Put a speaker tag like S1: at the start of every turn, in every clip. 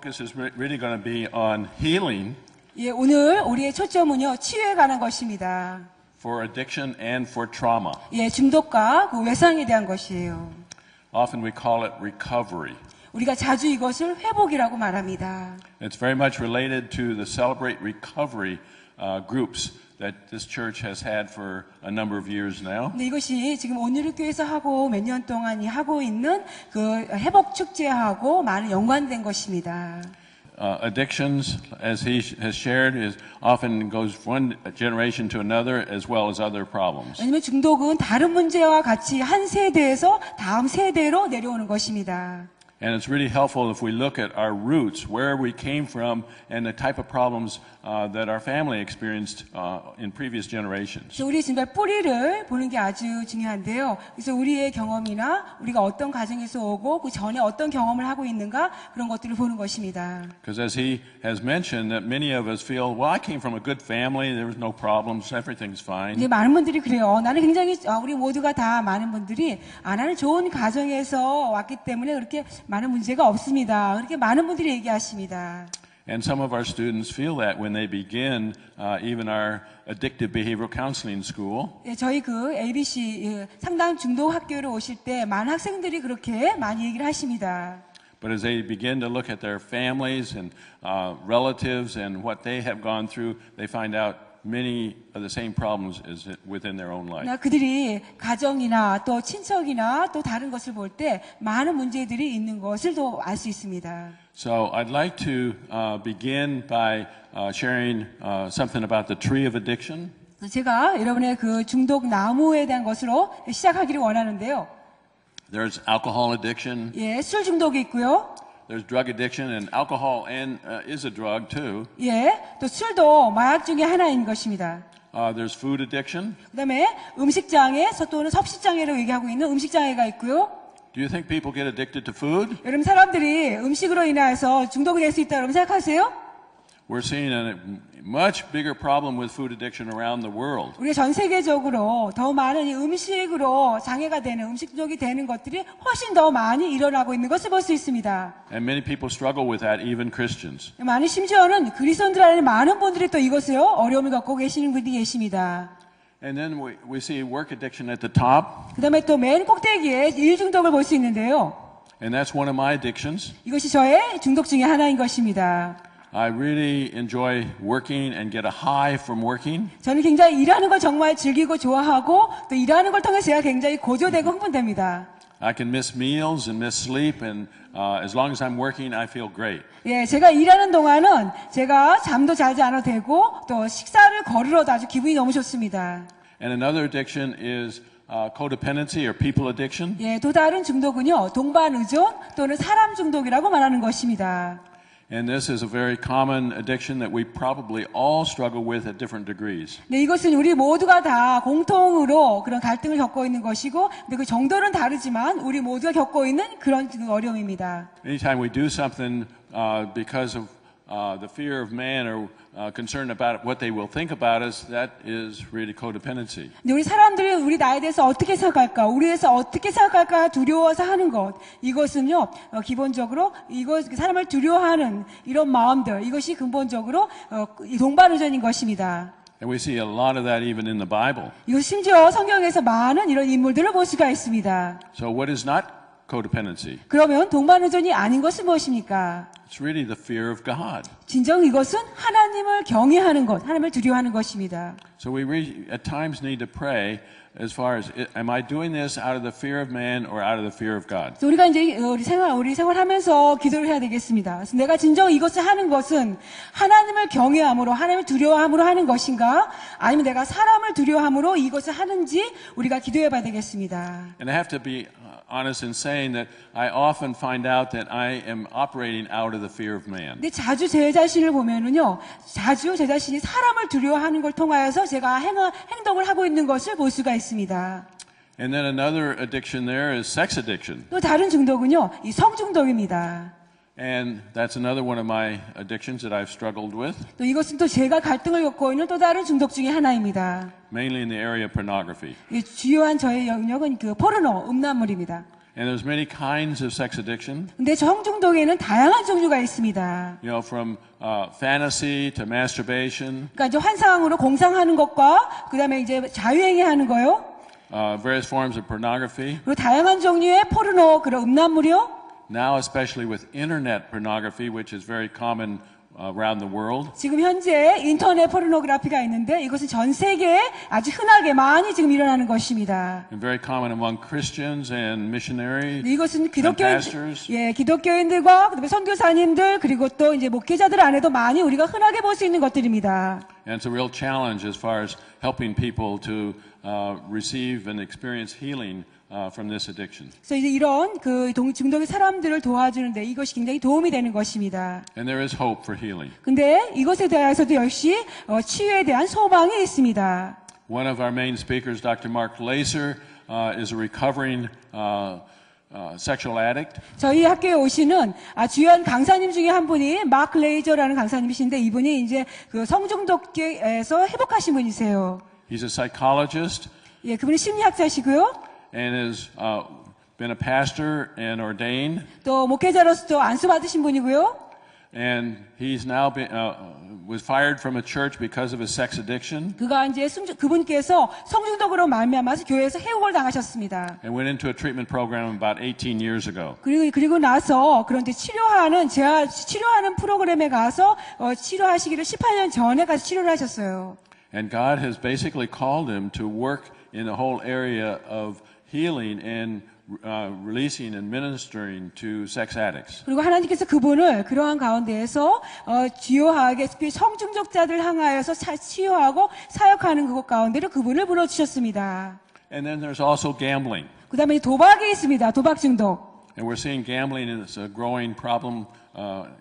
S1: focus is really going to be on healing
S2: 예, 오늘 우리의 초점은요, 치유에 관한 것입니다.
S1: for addiction and for trauma.
S2: 예, 중독과 그 외상에 대한 것이에요.
S1: Often we call it recovery.
S2: 우리가 자주 이것을 회복이라고 말합니다.
S1: It's very much related to the Celebrate Recovery groups that this church has had for a number of years now.
S2: 근데 이것이 지금 온누리교회에서 하고 몇 년 동안 하고 있는 그 회복 축제하고 많은 연관된 것입니다.
S1: Addictions, as he has shared, is often goes from one generation to another, as well as other problems.
S2: 왜냐하면 중독은 다른 문제와 같이 한 세대에서 다음 세대로 내려오는 것입니다.
S1: And it's really helpful if we look at our roots, where we came from, and the type of problems that our family experienced in previous generations.
S2: 그래서 우리 진짜 뿌리를 보는 게 아주 중요한데요. 그래서 우리의 경험이나 우리가 어떤 가정에서 오고 그 전에 어떤 경험을 하고 있는가 그런 것들을 보는 것입니다.
S1: Because as he has mentioned, that many of us feel, well, I came from a good family, there was no problems, everything's fine.
S2: 이제 많은 분들이 그래요. 나는 굉장히 우리 모두가 다 많은 분들이 나는 좋은 가정에서 왔기 때문에 그렇게 많은 문제가 없습니다. 그렇게 많은 분들이 얘기하십니다.
S1: And some of our students feel that when they begin even our addictive behavioral counseling school.
S2: 예, 저희 그 ABC 상담 중독 학교로 오실 때 많은 학생들이 그렇게 많이 얘기를 하십니다.
S1: But as they begin to look at their families and relatives and what they have gone through, they find out many of the same problems is within their own life.
S2: 그들이 가정이나 또 친척이나 또 다른 것을 볼 때 많은 문제들이 있는 것을 또 알 수 있습니다.
S1: So I'd like to begin by sharing something about the tree of addiction.
S2: 제가 여러분의 그 중독 나무에 대한 것으로 시작하기를 원하는데요.
S1: There's alcohol addiction.
S2: 예, 술 중독이 있고요.
S1: There's drug addiction, and alcohol is a drug too.
S2: 예, 또 술도 마약 중에 하나인 것입니다.
S1: There's food addiction.
S2: 그다음에 음식장애, 또는 섭식장애로 얘기하고 있는 음식장애가 있고요.
S1: Do you think people get addicted to food?
S2: 여러분 사람들이 음식으로 인해서 중독이 될 수 있다고 여러분 생각하세요?
S1: We're seeing a much bigger problem with food addiction around the world.
S2: 우리가 전 세계적으로 더 많은 이 음식으로 장애가 되는 음식 중독이 되는 것들이 훨씬 더 많이 일어나고 있는 것을 볼 수 있습니다.
S1: And many people struggle with that, even Christians.
S2: 많은 심지어는 그리스도인들 안에 많은 분들이 또 이것을 어려움을 겪고 계시는 분들이 계십니다.
S1: And then we see work addiction at the top.
S2: 그다음에 또 맨 꼭대기에 일 중독을 볼 수 있는데요.
S1: And that's one of my addictions.
S2: 이것이 저의 중독 중에 하나인 것입니다.
S1: I really enjoy working and get a high from working.
S2: 저는 굉장히 일하는 걸 정말 즐기고 좋아하고 또 일하는 걸 통해서 제가 굉장히 고조되고 흥분됩니다.
S1: I can miss meals and miss sleep, and as long as I'm working, I feel great.
S2: 예, 제가 일하는 동안은 제가 잠도 자지 않아도 되고 또 식사를 거르러도 아주 기분이 너무 좋습니다.
S1: And another addiction is codependency or people addiction.
S2: 예, 또 다른 중독은요, 동반 의존 또는 사람 중독이라고 말하는 것입니다.
S1: And this is a very common addiction that we probably all struggle with at different degrees.
S2: 네, 이것은 우리 모두가 다 공통으로 그런 갈등을 겪고 있는 것이고, 근데 그 정도는 다르지만 우리 모두가 겪고 있는 그런 어려움입니다.
S1: Anytime we do something because of the fear of man or concerned about what they will think about us, that is really codependency.
S2: 근데 우리 사람들이 우리 나에 대해서 어떻게 생각할까, 우리에 대해서 어떻게 생각할까 두려워서 하는 것, 이것은요 기본적으로 사람을 두려워하는 이런 마음들, 이것이 근본적으로 동반의존인 것입니다.
S1: And we see a lot of that even in the Bible.
S2: 이것 심지어 성경에서 많은 이런 인물들을 볼 수가 있습니다.
S1: So what is not codependency?
S2: 그러면 동반의존이 아닌 것은 무엇입니까?
S1: It's really the fear of God.
S2: 진정 이것은 하나님을 경외하는 것, 하나님을 두려워하는 것입니다.
S1: So we at times need to pray as far as, am I doing this out of the fear of man or out of the fear of God?
S2: 우리가 이제 우리 생활하면서 기도를 해야 되겠습니다. 그래서 내가 진정 이것을 하는 것은 하나님을 경외함으로, 하나님을 두려워함으로 하는 것인가? 아니면 내가 사람을 두려워함으로 이것을 하는지 우리가 기도해 봐야 되겠습니다.
S1: And I have to be honest in saying that I often find out that I am operating out of the fear of man.
S2: 근데 자주 제 자신을 보면은요, 자주 제 자신이 사람을 두려워하는 걸 통하여서 제가 행동을 하고 있는 것을 볼 수가 있습니다.
S1: And then another addiction there is sex addiction.
S2: 또 다른 중독은요, 이 성중독입니다.
S1: And that's another one of my addictions that I've struggled with.
S2: 또 이것은 또 제가 갈등을 겪고 있는 또 다른 중독 중에 하나입니다.
S1: Mainly in the area of pornography.
S2: 주요한 저의 영역은 그 포르노, 음란물입니다.
S1: And there's many kinds of sex addiction.
S2: 근데 성중독에는 다양한 종류가 있습니다.
S1: You know, from fantasy to masturbation,
S2: 그러니까 이제 환상으로 공상하는 것과 그다음에 이제 자유행위 하는 거요.
S1: various forms of pornography.
S2: 그리고 다양한 종류의 포르노 그런 음란물이요.
S1: Now, especially with internet pornography, which is very common around the world.
S2: 지금 현재 인터넷 포르노그래피가 있는데 이것은 전 세계에 아주 흔하게 많이 지금 일어나는 것입니다.
S1: And very common among Christians and missionaries
S2: 이것은
S1: and
S2: 기독교인,
S1: pastors.
S2: 예, 기독교인들과 그다음에 선교사님들 그리고 또 이제 목회자들 안에도 많이 우리가 흔하게 볼 수 있는 것들입니다.
S1: And it's a real challenge as far as helping people to receive and experience healing from this addiction.
S2: 그래서 이제 이런 그 중독의 사람들을 도와주는데 이것이 굉장히 도움이 되는 것입니다.
S1: And there is hope for healing.
S2: 근데 이것에 대해서도 역시 치유에 대한 소망이 있습니다.
S1: One of our main speakers, Dr. Mark Laser, is a recovering sexual addict.
S2: 저희 학교에 오시는 주요한 강사님 중에 한 분이 마크 레이저라는 강사님이신데 이분이 이제 그 성중독에서 회복하신 분이세요.
S1: He's a psychologist
S2: 예, 그분이 심리학자시고요.
S1: and has been a pastor and ordained.
S2: 또 목회자로서도 안수 받으신 분이고요.
S1: And he's now been, was fired from a church because of his sex addiction
S2: 그가 이제 그분께서 성중독으로 말미암아서 교회에서 해고를 당하셨습니다.
S1: and went into a treatment program about 18 years ago.
S2: 그리고 나서 그런데 치료하는 프로그램에 가서 치료하시기를 18년 전에 가서 치료를 하셨어요.
S1: And God has basically called him to work in the whole area of healing and releasing and ministering to sex addicts.
S2: 그리고 하나님께서 그분을 그러한 가운데에서 주요하게 성중독자들 향하여서 치유하고 사역하는 그것 가운데로 그분을 불러주셨습니다.
S1: And then there's also gambling.
S2: 그다음에 도박이 있습니다. 도박 중독.
S1: And we're seeing gambling is a growing problem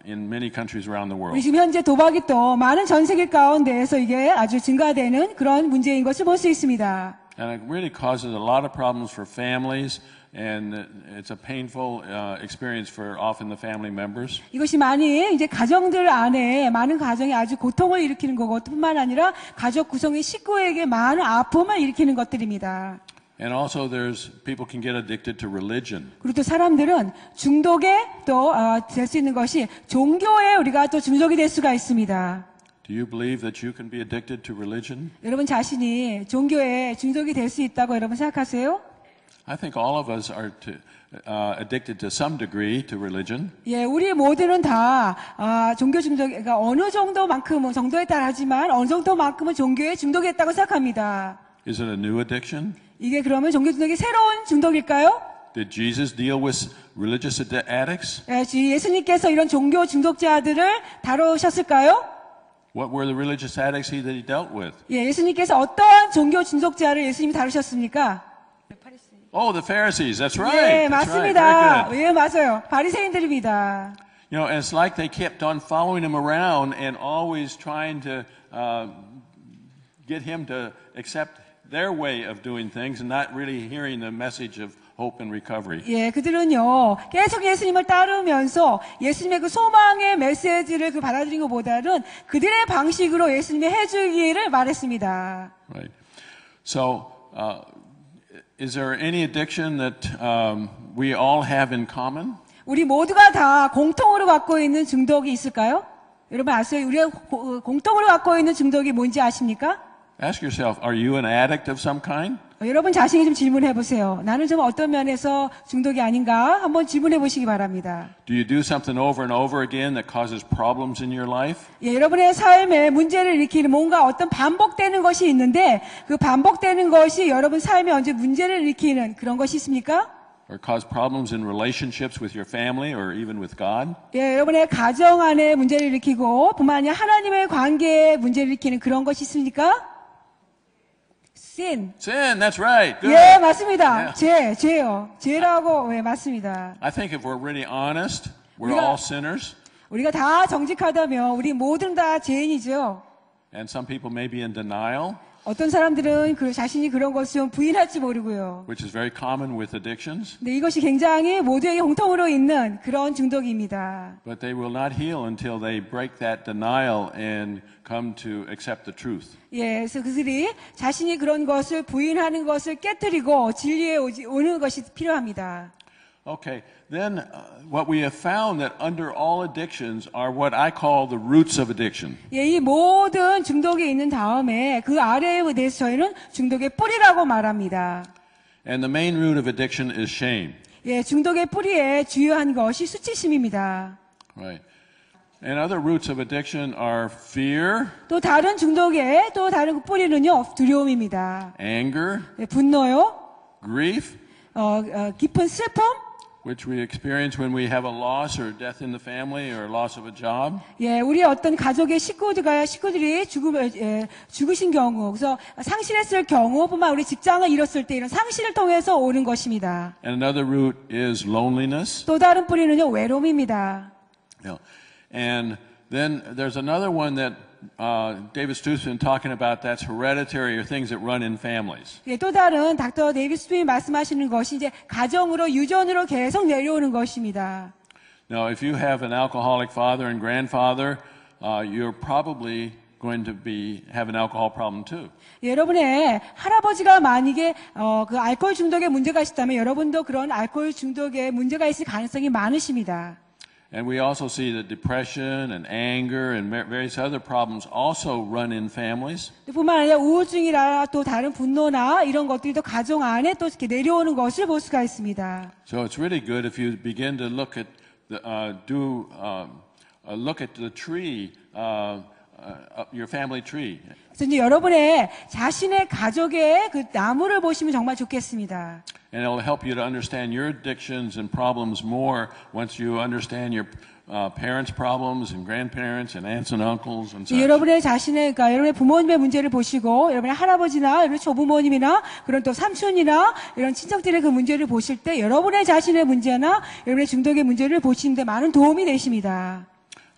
S1: in many countries around the
S2: 우리
S1: world.
S2: 지금 현재 도박이 또 많은 전 세계 가운데에서 이게 아주 증가되는 그런 문제인 것을 볼 수 있습니다.
S1: And it really causes a lot of problems for families, and it's a painful experience for often the family members.
S2: 이것이 많이 이제 가정들 안에 많은 가정이 아주 고통을 일으키는 거고 뿐만 아니라 가족 구성의 식구에게 많은 아픔을 일으키는 것들입니다.
S1: And also there's people can get addicted to religion.
S2: 그리고 또 사람들은 중독에 또 될 수 있는 것이 종교에 우리가 또 중독이 될 수가 있습니다.
S1: Do you believe that you can be addicted to religion?
S2: 여러분 자신이 종교에 중독이 될 수 있다고 여러분 생각하세요?
S1: I think all of us are addicted to some degree to religion.
S2: 예, 우리 모두는 다 종교 중독, 그러니까 어느 정도만큼은 정도에 따라하지만 어느 정도만큼은 종교에 중독했다고 생각합니다.
S1: Is it a new addiction?
S2: 이게 그러면 종교 중독이 새로운 중독일까요?
S1: Did Jesus deal with religious addicts?
S2: 예, 예수님께서 이런 종교 중독자들을 다루셨을까요?
S1: What were the religious addicts that he dealt with?
S2: 예, 예수님께서 어떠한 종교 중독자를 예수님이 다루셨습니까?
S1: Oh, the Pharisees. That's right.
S2: 예,
S1: That's right.
S2: 맞습니다.
S1: Very good.
S2: 예, 맞아요. 바리새인들입니다.
S1: You know, it's like they kept on following him around and always trying to get him to accept their way of doing things and not really hearing the message of hope and recovery.
S2: 예, 그들은요, 계속 예수님을 따르면서 예수님의 그 소망의 메시지를 받아들인 것보다는 그들의 방식으로 예수님의 해주기를 말했습니다.
S1: Right. So, is there any addiction that we all have in common?
S2: 우리 모두가 다 공통으로 갖고 있는 중독이 있을까요? 여러분 아세요? 우리가 공통으로 갖고 있는 중독이 뭔지 아십니까?
S1: Ask yourself, are you an addict of some kind?
S2: 여러분 자신이 좀 질문해 보세요. 나는 좀 어떤 면에서 중독이 아닌가? 한번 질문해 보시기 바랍니다.
S1: Do you do something over and over again that causes problems in your life?
S2: 예, 여러분의 삶에 문제를 일으키는 뭔가 어떤 반복되는 것이 있는데 그 반복되는 것이 여러분 삶에 언제 문제를 일으키는 그런 것이 있습니까?
S1: Or cause problems in relationships with your family or even with God?
S2: 예, 여러분의 가정 안에 문제를 일으키고 뿐만 아니라 하나님의 관계에 문제를 일으키는 그런 것이 있습니까? Sin.
S1: Sin, that's right. Good.
S2: 예, 맞습니다.
S1: Yeah.
S2: 죄요. 죄라고, 예, 맞습니다.
S1: I think if we're really honest, we're
S2: 우리가-
S1: all sinners.
S2: 우리가 다 정직하다면 우리 모든 다 죄인이죠.
S1: And some people may be in denial,
S2: 어떤 사람들은 자신이 그런 것을 좀 부인할지 모르고요.
S1: which is very common with addictions.
S2: 근데 이것이 굉장히 모두에게 공통으로 있는 그런 중독입니다.
S1: But they will not heal until they break that denial and come to accept the truth.
S2: 예, 그래서 그들이 자신이 그런 것을 부인하는 것을 깨뜨리고 진리에 오는 것이 필요합니다.
S1: Okay, then what we have found that under all addictions are what I call the roots of addiction.
S2: 예, 이 모든 중독이 있는 다음에 그 아래에 대해서 저희는 중독의 뿌리라고 말합니다.
S1: And the main root of addiction is shame.
S2: 예, 중독의 뿌리에 주요한 것이 수치심입니다.
S1: Right. And other roots of addiction are fear,
S2: 또 다른 중독의 또 다른 뿌리는요, 두려움입니다.
S1: anger,
S2: 예, 분노요,
S1: grief,
S2: 깊은 슬픔,
S1: which we experience when we have a loss or death in the family or loss of a job.
S2: 예, 우리 어떤 가족의 식구들이 죽으신 경우, 그래서 상실했을 경우뿐만 우리 직장을 잃었을 때 이런 상실을 통해서 오는 것입니다.
S1: And another root is loneliness.
S2: 또 다른 뿌리는요, 외로움입니다.
S1: Yeah. And then there's another one that David Stu's been talking about. That's hereditary or things that run in families.
S2: 예, 또 다른 닥터 데이비드 스투이 말씀하시는 것이 이제 가정으로 유전으로 계속 내려오는 것입니다.
S1: Now, if you have an alcoholic father and grandfather, you're probably going to have an alcohol problem too.
S2: 예, 여러분의 할아버지가 만약에 그 알코올 중독에 문제가 있다면 여러분도 그런 알코올 중독에 문제가 있을 가능성이 많으십니다.
S1: And we also see that depression and anger and various other problems also run in families.
S2: 뿐만 아니라 우울증이나 또 다른 분노나 이런 것들이 또 가정 안에 또 이렇게 내려오는 것을 볼 수가 있습니다.
S1: So it's really good if you begin to look at look at the tree, your family tree.
S2: 그래서 이제 여러분의 자신의 가족의 그 나무를 보시면 정말 좋겠습니다.
S1: And it'll help you to understand your addictions and problems more once you understand your parents' problems and grandparents and aunts and uncles and such.
S2: 여러분의 자신의, 그러니까 여러분의 부모님의 문제를 보시고, 여러분의 할아버지나, 여러분의 조부모님이나, 그런 또 삼촌이나, 이런 친척들의 그 문제를 보실 때, 여러분의 자신의 문제나, 여러분의 중독의 문제를 보시는데 많은 도움이 되십니다.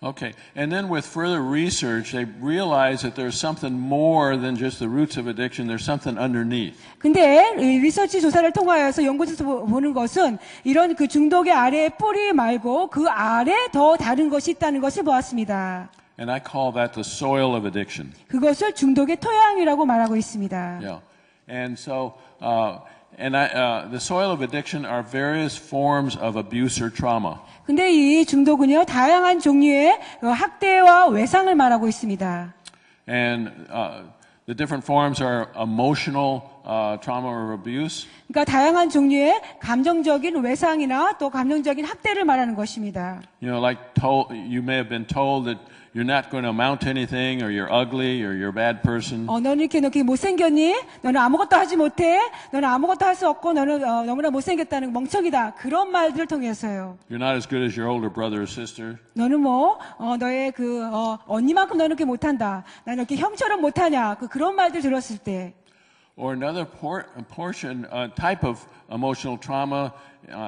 S1: Okay, and then with further research, they realize that there's something more than just the roots of addiction. There's something underneath.
S2: 근데 리서치 조사를 통하여서 연구에서 보는 것은 이런 그 중독의 아래의 뿌리 말고 그 아래 더 다른 것이 있다는 것을 보았습니다.
S1: And I call that the soil of addiction.
S2: 그것을 중독의 토양이라고 말하고 있습니다.
S1: Yeah, and so the soil of addiction are various forms of abuse or trauma.
S2: 근데 이 중독은요, 다양한 종류의 학대와 외상을 말하고 있습니다.
S1: And the different forms are emotional trauma or abuse.
S2: 그러니까 다양한 종류의 감정적인 외상이나 또 감정적인 학대를 말하는 것입니다.
S1: You know, like you may have been told that you're not going to amount to anything, or you're ugly, or you're a bad person.
S2: 너는 이렇게 못생겼니? 너는 아무것도 하지 못해? 너는 아무것도 할 수 없고 너는 너무나 못생겼다는 멍청이다. 그런 말들을 통해서요.
S1: You're not as good as your older brother or sister.
S2: 너는 너의 언니만큼 너는 이렇게 못한다. 나는 이렇게 형처럼 못하냐. 그런 말들 들었을 때.
S1: Or another type of emotional trauma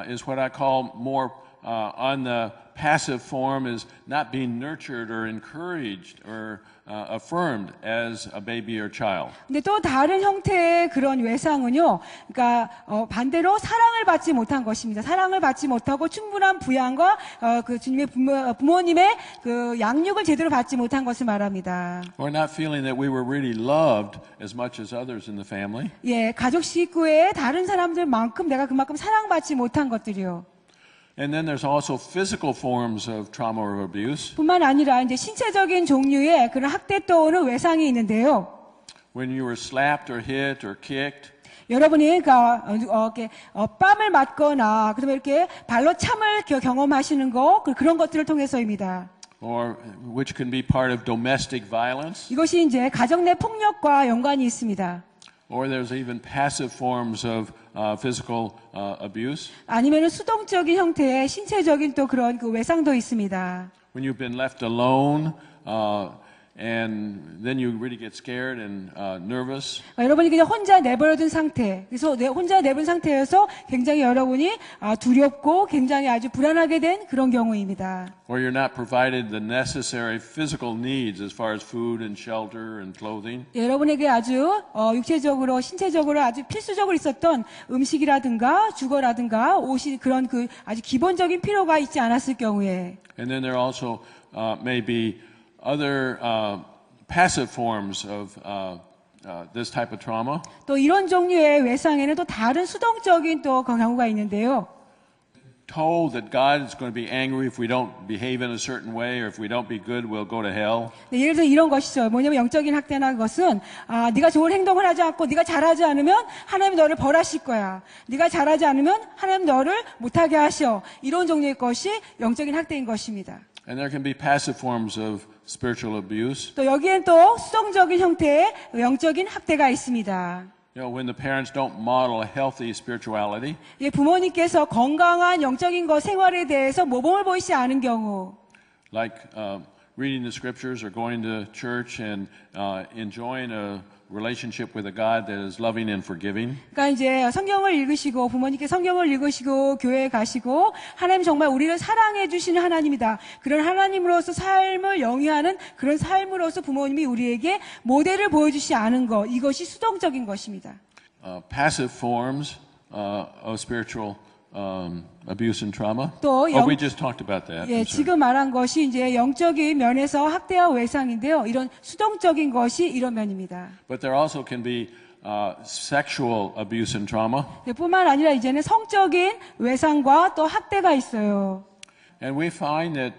S1: is what I call more on the passive form, is not being nurtured or encouraged or affirmed as a baby or child.
S2: 근데 또 다른 형태의 그런 외상은요, 그러니까 반대로 사랑을 받지 못한 것입니다. 사랑을 받지 못하고 충분한 부양과 그 주님의 부모님의 그 양육을 제대로 받지 못한 것을 말합니다.
S1: Or not feeling that we were really loved as much as others in the family.
S2: 예, 가족 식구의 다른 사람들만큼 내가 그만큼 사랑받지 못한 것들이요.
S1: And then there's also physical forms of trauma or abuse.
S2: 뿐만 아니라 이제 신체적인 종류의 그런 학대 또는 외상이 있는데요.
S1: When you were slapped or hit or kicked.
S2: 여러분이 이렇게 뺨을 맞거나 그다음에 이렇게 발로 참을 경험하시는 거 그런 것들을 통해서입니다.
S1: Or which can be part of domestic violence.
S2: 이것이 이제 가정 내 폭력과 연관이 있습니다.
S1: Or there's even passive forms of physical abuse.
S2: 아니면은 수동적인 형태의 신체적인 또 그런 그 외상도 있습니다.
S1: When you've been left alone, and then you really get scared and nervous.
S2: 여러분이 그냥 혼자 내버려둔 상태, 그래서 혼자 내버린 상태에서 굉장히 여러분이 두렵고 굉장히 아주 불안하게 된 그런 경우입니다.
S1: Or you're not provided the necessary physical needs as far as food and shelter and clothing.
S2: 여러분에게 아주 육체적으로, 신체적으로 아주 필수적으로 있었던 음식이라든가 주거라든가 옷이 그런 그 아주 기본적인 필요가 있지 않았을 경우에.
S1: And then there also may be other passive forms of this type of trauma.
S2: 또 이런 종류의 외상에는 또 다른 수동적인 또 경우가 있는데요.
S1: told that God is going to be angry if we don't behave in a certain way, or if we don't be good, we'll go to hell.
S2: 네, 예를 들어 이런 것이죠. 뭐냐면 영적인 학대나 것은 네가 좋은 행동을 하지 않고 네가 잘하지 않으면 하나님 너를 벌하실 거야. 네가 잘하지 않으면 하나님 너를 못하게 하셔. 이런 종류의 것이 영적인 학대인 것입니다.
S1: And there can be passive forms of spiritual abuse.
S2: 또 여기엔 또 수동적인 형태의 영적인 학대가 있습니다.
S1: You know, when the parents don't model a healthy spirituality,
S2: 예, 부모님께서 건강한 영적인 것 생활에 대해서 모범을 보이지 않은 경우,
S1: like reading the scriptures or going to church and enjoying a relationship with a God that is loving and forgiving.
S2: 그러니까 이제 성경을 읽으시고 부모님께 성경을 읽으시고 교회에 가시고 하나님 정말 우리를 사랑해 주시는 하나님이다. 그런 하나님으로서 삶을 영위하는 그런 삶으로서 부모님이 우리에게 모델을 보여주시 않은 것, 이것이 수동적인 것입니다.
S1: Passive forms of spiritual abuse and trauma.
S2: 또
S1: we just talked about that.
S2: 예, 지금 말한 것이 이제 영적인 면에서 학대와 외상인데요. 이런 수동적인 것이 이런 면입니다.
S1: But there also can be sexual abuse and trauma.
S2: 네, 뿐만 아니라 이제는 성적인 외상과 또 학대가 있어요.
S1: And we find that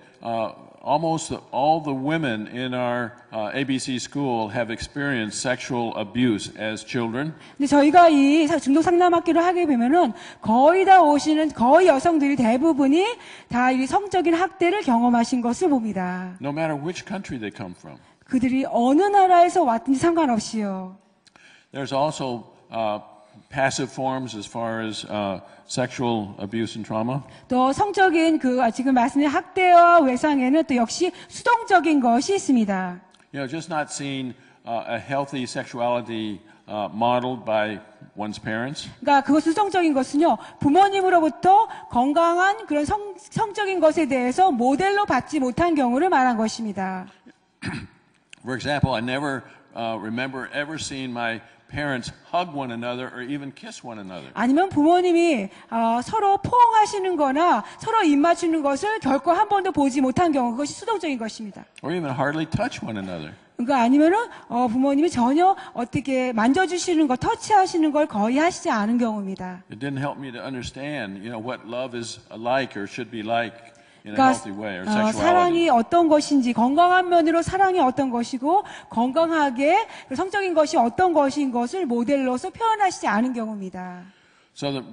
S1: almost all the women in our ABC school have experienced sexual abuse as children.
S2: 근데 저희가 이 중동 상담학교를 하게 되면은 거의 다 오시는 거의 여성들이 대부분이 다 이 성적인 학대를 경험하신 것을 봅니다.
S1: No matter which country they come from.
S2: 그들이 어느 나라에서 왔든지 상관없이요.
S1: There's also passive forms as far as sexual abuse and trauma.
S2: 또 성적인 지금 말씀드린 학대와 외상에는 또 역시 수동적인 것이 있습니다.
S1: You know, just not seeing a healthy sexuality modeled by one's parents.
S2: 그러니까 그 수동적인 것은요, 부모님으로부터 건강한 그런 성적인 것에 대해서 모델로 받지 못한 경우를 말한 것입니다.
S1: For example, I never remember ever seeing my parents hug one another or even kiss one another.
S2: 아니면 부모님이 서로 포옹하시는 거나 서로 입 맞추는 것을 결코 한 번도 보지 못한 경우, 그것이 수동적인 것입니다.
S1: Or even hardly touch one another.
S2: 그러니까 아니면은 부모님이 전혀 어떻게 만져주시는 거, 터치하시는 걸 거의 하시지 않은 경우입니다.
S1: It didn't help me to understand, you know, what love is like or should be like in a healthy way, or
S2: 그러니까
S1: sexuality.
S2: 사랑이 어떤 것인지, 건강한 면으로 사랑이 어떤 것이고 건강하게 성적인 것이 어떤 것인 것을 모델로서 표현하시지 않은 경우입니다.
S1: So the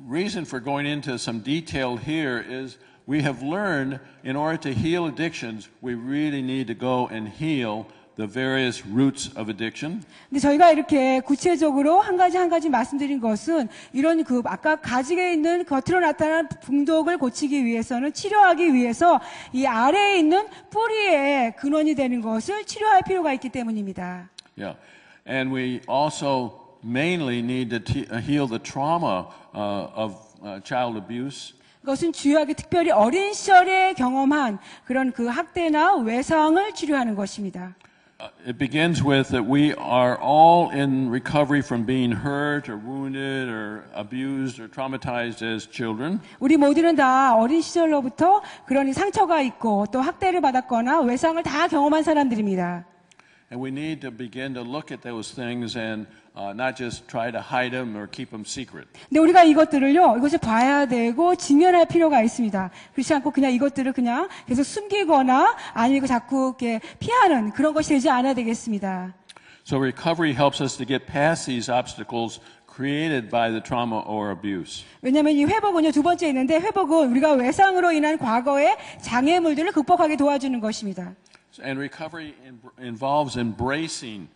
S1: reason for going into some detail here is we have learned in order to heal addictions, we really need to go and heal the various roots of addiction.
S2: 근데 저희가 이렇게 구체적으로 한 가지 말씀드린 것은 이런 아까 가지게 있는 겉으로 나타난 중독을 고치기 위해서는 치료하기 위해서 이 아래에 있는 뿌리의 근원이 되는 것을 치료할 필요가 있기 때문입니다.
S1: Yeah. And we also mainly need to heal the trauma of child abuse.
S2: 그것은 주요하게 특별히 어린 시절에 경험한 그런 학대나 외상을 치료하는 것입니다.
S1: It begins with that we are all in recovery from being hurt or wounded or abused or traumatized as children.
S2: 우리 모두는 다 어린 시절로부터 그런 상처가 있고 또 학대를 받았거나 외상을 다 경험한 사람들입니다.
S1: And we need to begin to look at those things and not just try to hide them or keep them secret.
S2: 근데 우리가 이것을 봐야 되고 직면할 필요가 있습니다. 그렇지 않고 그냥 이것들을 그냥 계속 숨기거나 아니면 자꾸 이렇게 피하는 그런 것이 되지 않아야 되겠습니다.
S1: So recovery helps us to get past these obstacles created by the trauma or abuse.
S2: 왜냐하면 이 회복은요, 두 번째 있는데 회복은 우리가 외상으로 인한 과거의 장애물들을 극복하게 도와주는 것입니다.
S1: And recovery involves embracing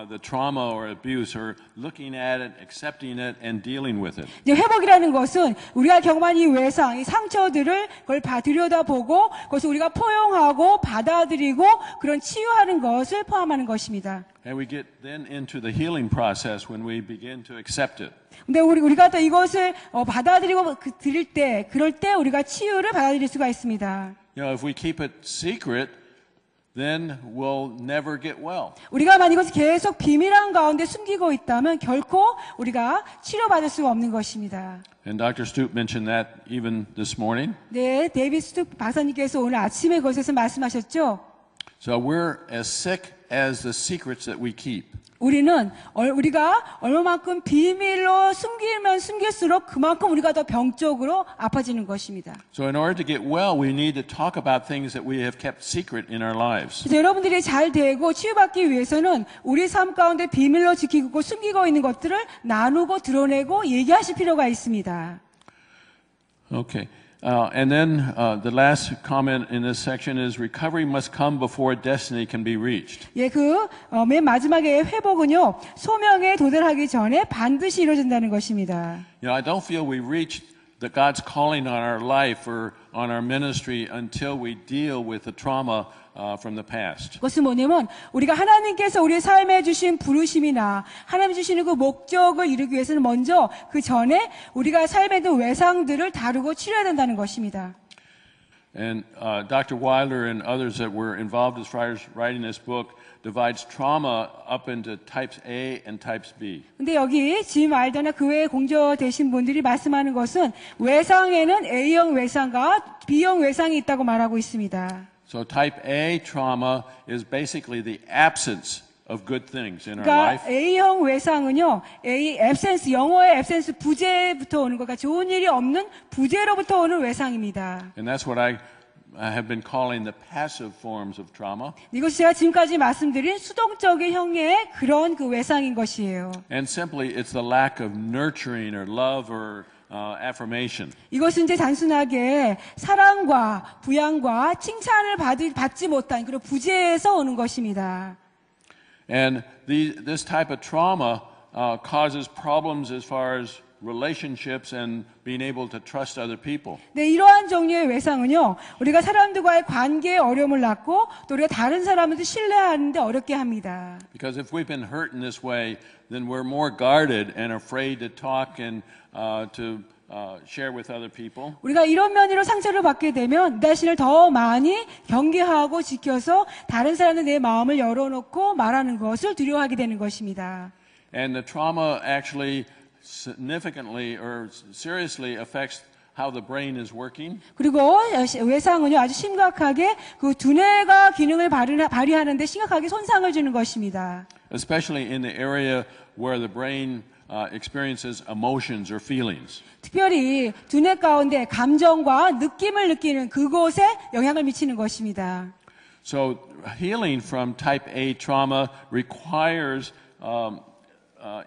S1: the trauma or abuse, or looking at it, accepting it, and dealing with it.
S2: 이제 회복이라는 것은 우리가 경험한 이 외상, 이 상처들을 그걸 들여다보고 그것을 우리가 포용하고 받아들이고 그런 치유하는 것을 포함하는 것입니다.
S1: And we get then into the healing process when we begin to accept it.
S2: 근데 우리가 또 이것을 받아들이고 그럴 때 우리가 치유를 받아들일 수가 있습니다.
S1: You know, if we keep it secret, then we'll never get well.
S2: 우리가 만약 이것을 계속 비밀한 가운데 숨기고 있다면 결코 우리가 치료받을 수가 없는 것입니다.
S1: And Dr. Stoop mentioned that even this morning.
S2: 네, 데이비드 스투 박사님께서 오늘 아침에 그것에서 말씀하셨죠.
S1: So we're as sick as the secrets that we keep.
S2: 우리가 얼마만큼 비밀로 숨기면 숨길수록 그만큼 우리가 더 병적으로 아파지는 것입니다.
S1: So in order to get well, we need to talk about things that we have kept secret in our lives.
S2: 그래서 여러분들이 잘 되고 치유받기 위해서는 우리 삶 가운데 비밀로 지키고 숨기고 있는 것들을 나누고 드러내고 얘기하실 필요가 있습니다.
S1: Okay. And then the last comment in this section is recovery must come before destiny can be reached.
S2: 예, 맨 마지막에 회복은요, 소명에 도달하기 전에 반드시 이루어진다는 것입니다.
S1: You know, I don't feel we reached God's calling on our life or on our ministry until we deal with the trauma from the past.
S2: 그것은 뭐냐면 우리가 하나님께서 우리 삶에 주신 부르심이나 하나님 주시는 그 목적을 이루기 위해서는 먼저 그 전에 우리가 삶에 있는 외상들을 다루고 치료해야 된다는 것입니다.
S1: And Dr. Wilder and others that were involved as far as writing this book divides trauma up into types A and types B.
S2: 근데 여기 짐 알더나 그 외에 공저되신 분들이 말씀하는 것은 외상에는 A형 외상과 B형 외상이 있다고 말하고 있습니다.
S1: So type A trauma is basically the absence of good things in our
S2: 그러니까
S1: life.
S2: A형 외상은요, absence, 영어의 absence 부재부터 오는 거니까 좋은 일이 없는 부재로부터 오는 외상입니다.
S1: And that's what I have been calling the passive forms of trauma.
S2: 이것이 제가 지금까지 말씀드린 수동적인 형의 그런 그 외상인 것이에요.
S1: And simply it's the lack of nurturing or love or affirmation.
S2: 이것은 이제 단순하게 사랑과 부양과 칭찬을 받지 못한 그런 부재에서 오는 것입니다.
S1: And this type of trauma causes problems as far as relationships and being able to trust other people.
S2: 네, 이러한 종류의 외상은요, 우리가 사람들과의 관계에 어려움을 낳고 또 우리가 다른 사람들을 신뢰하는데 어렵게 합니다.
S1: Because if we've been hurt in this way, then we're more guarded and afraid to talk and to share with other people.
S2: 우리가 이런 면으로 상처를 받게 되면 내 자신을 더 많이 경계하고 지켜서 다른 사람들 내 마음을 열어놓고 말하는 것을 두려워하게 되는 것입니다.
S1: And the trauma actually significantly or seriously affects how the brain is working.
S2: 그리고 외상은요, 아주 심각하게 그 두뇌가 기능을 발휘하는데 심각하게 손상을 주는 것입니다.
S1: Especially in the area where the brain experiences emotions or feelings.
S2: 특별히 두뇌 가운데 감정과 느낌을 느끼는 그곳에 영향을 미치는 것입니다.
S1: So healing from type A trauma requires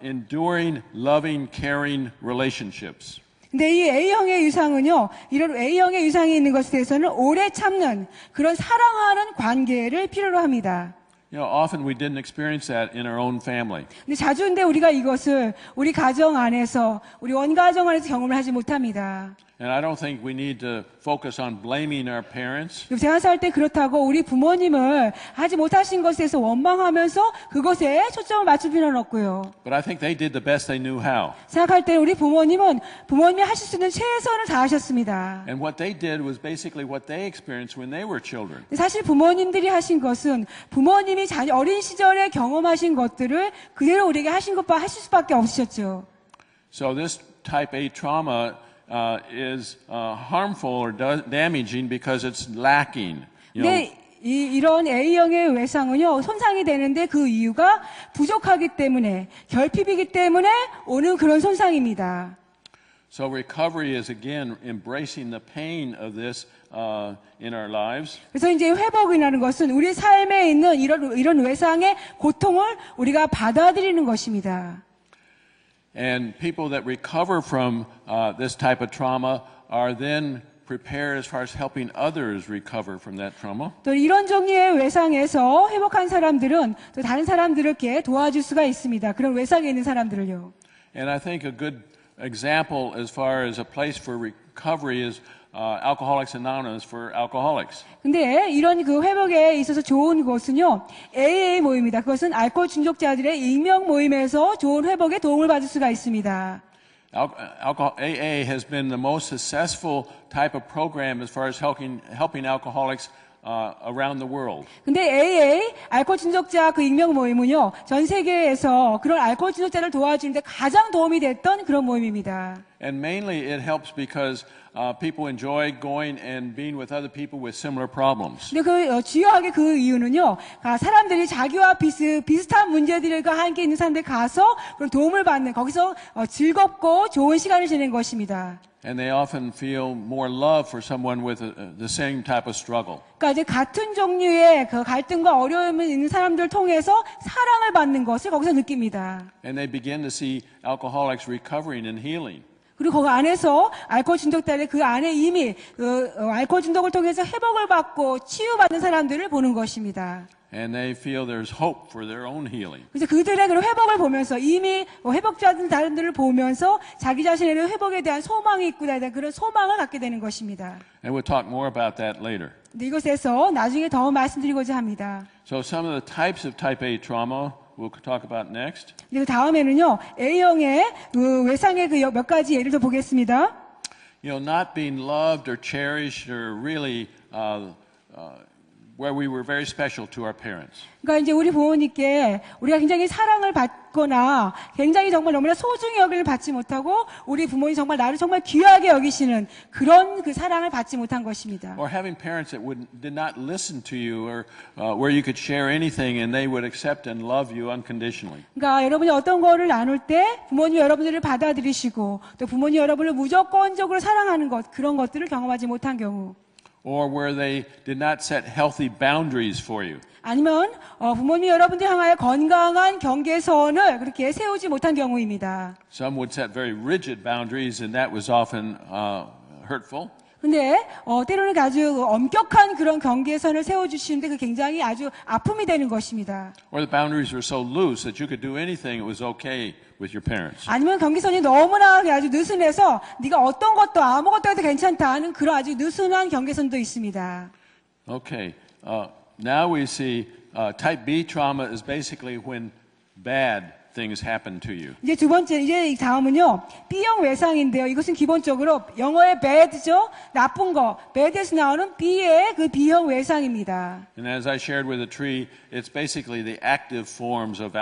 S1: enduring, loving, caring relationships.
S2: 근데 이 A형의 유상은요, 이런 A형의 유상이 있는 것에 대해서는 오래 참는 그런 사랑하는 관계를 필요로 합니다.
S1: You know, often we didn't experience that in our own family.
S2: 근데 자주 근데 우리가 이것을 우리 가정 안에서, 우리 원가정 안에서 경험을 하지 못합니다.
S1: And I don't think we need to focus on blaming our parents.
S2: 제가 살 때 그렇다고 우리 부모님을 하지 못하신 것에 대해서 원망하면서 그것에 초점을 맞출 필요는 없고요.
S1: But I think they did the best they knew how.
S2: 생각할 때 우리 부모님이 하실 수 있는 최선을 다하셨습니다.
S1: And what they did was basically what they experienced when they were children.
S2: 사실 부모님들이 하신 것은 부모님이 어린 시절에 경험하신 것들을 그대로 우리에게 하실 수밖에 없으셨죠.
S1: So this type A trauma is harmful or damaging because it's lacking. You know,
S2: 네, 이런 A형의 외상은요, 손상이 되는데 그 이유가 부족하기 때문에, 결핍이기 때문에 오는 그런 손상입니다.
S1: So recovery is again embracing the pain of this in our lives.
S2: 그래서 이제 회복이라는 것은 우리 삶에 있는 이런 외상의 고통을 우리가 받아들이는 것입니다.
S1: And people that recover from this type of trauma are then prepared as far as helping others recover from that trauma.
S2: 또 이런 종류의 외상에서 회복한 사람들은 또 다른 사람들에게 도와줄 수가 있습니다. 그런 외상에 있는 사람들을요.
S1: And I think a good example as far as a place for recovery is Alcoholics Anonymous for alcoholics.
S2: 근데 이런 그 회복에 있어서 좋은 곳은요, AA 모임입니다. 그것은 알코올 중독자들의 익명 모임에서 좋은 회복에 도움을 받을 수가 있습니다.
S1: AA has been the most successful type of program as far as helping alcoholics around the world.
S2: 근데 AA, 알코올 중독자 그 익명 모임은요, 전 세계에서 그런 알코올 중독자를 도와주는데 가장 도움이 됐던 그런 모임입니다.
S1: And mainly it helps because people enjoy going and being with other people with similar problems.
S2: 근데 주요하게 그 이유는요, 사람들이 자기와 비슷한 문제들과 함께 있는 사람들 가서 그런 도움을 받는, 거기서 즐겁고 좋은 시간을 지내는 것입니다.
S1: And they often feel more love for someone with the same type of struggle.
S2: 그러니까 이제 같은 종류의 그 갈등과 어려움이 있는 사람들 통해서 사랑을 받는 것을 거기서 느낍니다.
S1: And they begin to see alcoholics recovering and healing.
S2: 그리고 그 안에서 알코올 중독자들 그 안에 이미 알코올 중독을 통해서 회복을 받고 치유받는 사람들을 보는 것입니다.
S1: And they feel there's hope for their own healing.
S2: 그래서 그들의 그런 회복을 보면서 이미 회복자들 다른들을 보면서 자기 자신의 회복에 대한 소망이 있구나에 대한 그런 소망을 갖게 되는 것입니다.
S1: And we'll talk more about that later.
S2: 근데 이것에서 나중에 더 말씀드리고자 합니다.
S1: So some of the types of type A trauma we'll talk about next.
S2: 그 다음에는요, A형의 그 외상의 그 몇 가지 예를 더 보겠습니다.
S1: You know, not being loved or cherished or really where we were very special to our parents.
S2: 그러니까 이제 우리 부모님께 우리가 굉장히 사랑을 받거나 굉장히 정말 너무나 소중히 여기를 받지 못하고 우리 부모님 정말 나를 정말 귀하게 여기시는 그런 그 사랑을 받지 못한 것입니다.
S1: Or having parents that did not listen to you or where you could share anything and they would accept and love you unconditionally.
S2: 그러니까 여러분이 어떤 거를 나눌 때 부모님 여러분들을 받아들이시고 또 부모님 여러분을 무조건적으로 사랑하는 것 그런 것들을 경험하지 못한 경우.
S1: Or where they did not set healthy boundaries for you.
S2: 아니면 부모님 여러분들 향하여 건강한 경계선을 그렇게 세우지 못한 경우입니다.
S1: Some would set very rigid boundaries and that was often hurtful.
S2: 근데 때로는 아주 엄격한 그런 경계선을 세워주시는데 그 굉장히 아주 아픔이 되는 것입니다.
S1: Or the boundaries were so loose that you could do anything, it was okay with your parents.
S2: 아니면 경계선이 너무나 아주 느슨해서 네가 어떤 것도 아무것도 해도 괜찮다 하는 그런 아주 느슨한 경계선도 있습니다.
S1: Okay, now we see type B trauma is basically when bad things happen to you.
S2: 이제 두 번째, 이제 다음은요, B형 외상인데요. 이것은 기본적으로 영어의 bad죠? 나쁜 거. bad에서 나오는 B의 그 B형 외상입니다.
S1: And as I shared with the tree, it's basically the active forms of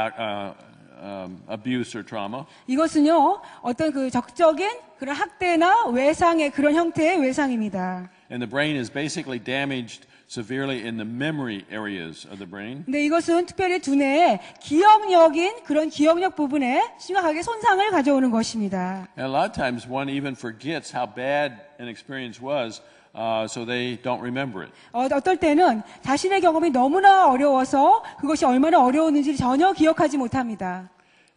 S1: abuse or trauma.
S2: 이것은요, 어떤 그 적적인 그런 학대나 외상의 그런 형태의 외상입니다.
S1: And the brain is basically damaged severely in the memory areas of the brain.
S2: 근데 이것은 특별히 두뇌의 기억력인 그런 기억력 부분에 심각하게 손상을 가져오는 것입니다.
S1: And a lot of times one even forgets how bad an experience was, so they don't remember it.
S2: 어떨 때는 자신의 경험이 너무나 어려워서 그것이 얼마나 어려웠는지를 전혀 기억하지 못합니다.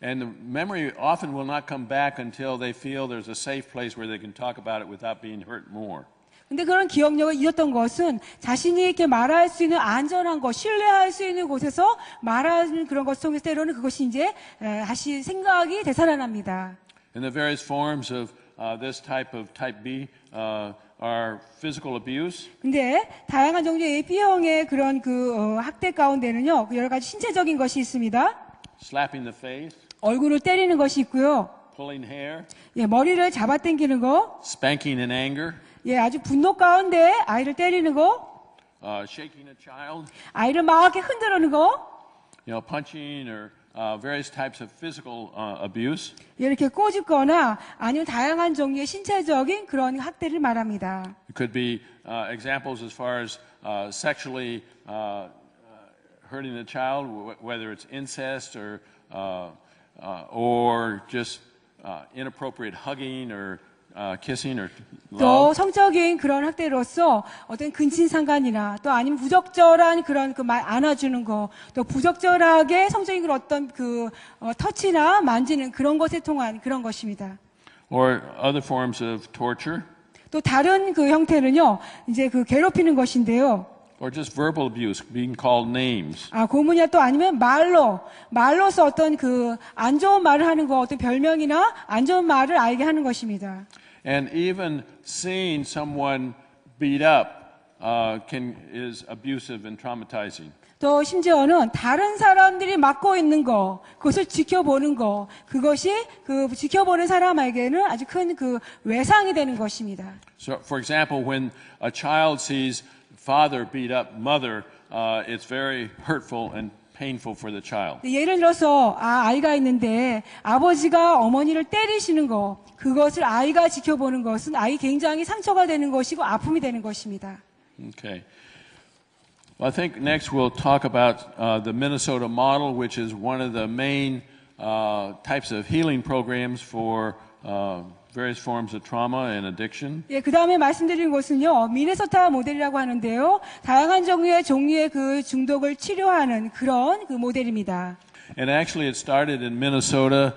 S1: And the memory often will not come back until they feel there's a safe place where they can talk about it without being hurt more.
S2: 근데 그런 기억력을 잃었던 것은 자신이 이렇게 말할 수 있는 안전한 곳, 신뢰할 수 있는 곳에서 말하는 그런 것 속에서 때로는 그것이 이제 다시 생각이 되살아납니다.
S1: And the various forms of this type B are physical abuse.
S2: 근데 다양한 종류의 B형의 그런 그 학대 가운데는요, 여러 가지 신체적인 것이 있습니다.
S1: Slapping the face.
S2: 얼굴을 때리는 것이 있고요.
S1: Pulling hair.
S2: 예, 머리를 잡아당기는 거.
S1: Spanking in anger.
S2: 예, 아주 분노 가운데 아이를 때리는 거.
S1: Shaking a child.
S2: 아이를 막 이렇게 흔드는 거.
S1: You know, punching or various types of physical abuse.
S2: 이렇게 꼬집거나 아니면 다양한 종류의 신체적인 그런 학대를 말합니다.
S1: It could be examples as far as sexually hurting the child, whether it's incest or just inappropriate hugging or kissing or
S2: 또
S1: love.
S2: 성적인 그런 학대로서 어떤 근친상간이나 또 아니면 부적절한 그런 그 말 안아주는 거, 또 부적절하게 성적인 그런 어떤 그 터치나 만지는 그런 것에 통한 그런 것입니다.
S1: Or other forms of torture.
S2: 또 다른 그 형태는요, 이제 그 괴롭히는 것인데요.
S1: Or just verbal abuse, being called names.
S2: 고문이나 또 아니면 말로서 어떤 그 안 좋은 말을 하는 거, 어떤 별명이나 안 좋은 말을 알게 하는 것입니다.
S1: And even seeing someone beat up is abusive and traumatizing.
S2: 또 심지어는 다른 사람들이 맡고 있는 거, 그것을 지켜보는 거, 그것이 그 지켜보는 사람에게는 아주 큰 그 외상이 되는 것입니다.
S1: So, for example, when a child sees father beat up mother, it's very hurtful and painful for the child.
S2: 예를 들어서 아이가 있는데 아버지가 어머니를 때리시는 거, 그것을 아이가 지켜보는 것은 아이 굉장히 상처가 되는 것이고 아픔이 되는 것입니다.
S1: Okay. Well, I think next we'll talk about the Minnesota model, which is one of the main types of healing programs for various forms of trauma and addiction.
S2: 예, 그 다음에 말씀드린 것은요, 미네소타 모델이라고 하는데요, 다양한 종류의 그 중독을 치료하는 그런 그 모델입니다.
S1: And actually, it started in Minnesota,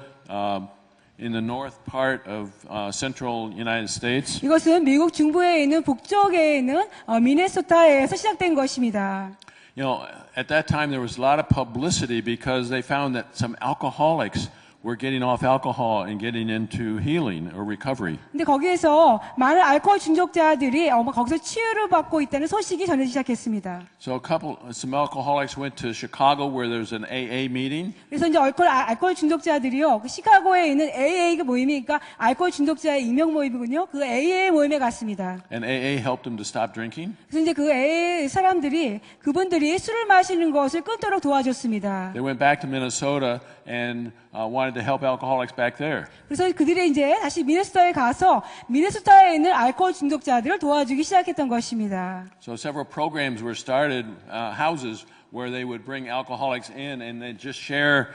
S1: in the north part of central United States.
S2: 이것은 미국 중부에 있는 북쪽에 있는 미네소타에서 시작된 것입니다.
S1: You know, at that time there was a lot of publicity because they found that some alcoholics were getting off alcohol and getting into healing or recovery.
S2: 근데 거기에서 많은 알코올 중독자들이 거기서 치유를 받고 있다는 소식이 전해지기 시작했습니다.
S1: So some alcoholics went to Chicago where there's an AA meeting.
S2: 그래서 이제 알코올 중독자들이요, 그 시카고에 있는 AA 모임이니까 알코올 중독자의 임명 모임이군요. 그 AA 모임에 갔습니다.
S1: And AA helped them to stop drinking.
S2: 그래서 이제 그 AA 사람들이 그분들이 술을 마시는 것을 끊도록 도와줬습니다.
S1: They went back to Minnesota and wanted to help alcoholics back there.
S2: 그래서 그들이 이제 다시 미네소타에 가서 미네소타에 있는 알코올 중독자들을 도와주기 시작했던 것입니다.
S1: So several programs were started, houses where they would bring alcoholics in and they'd just share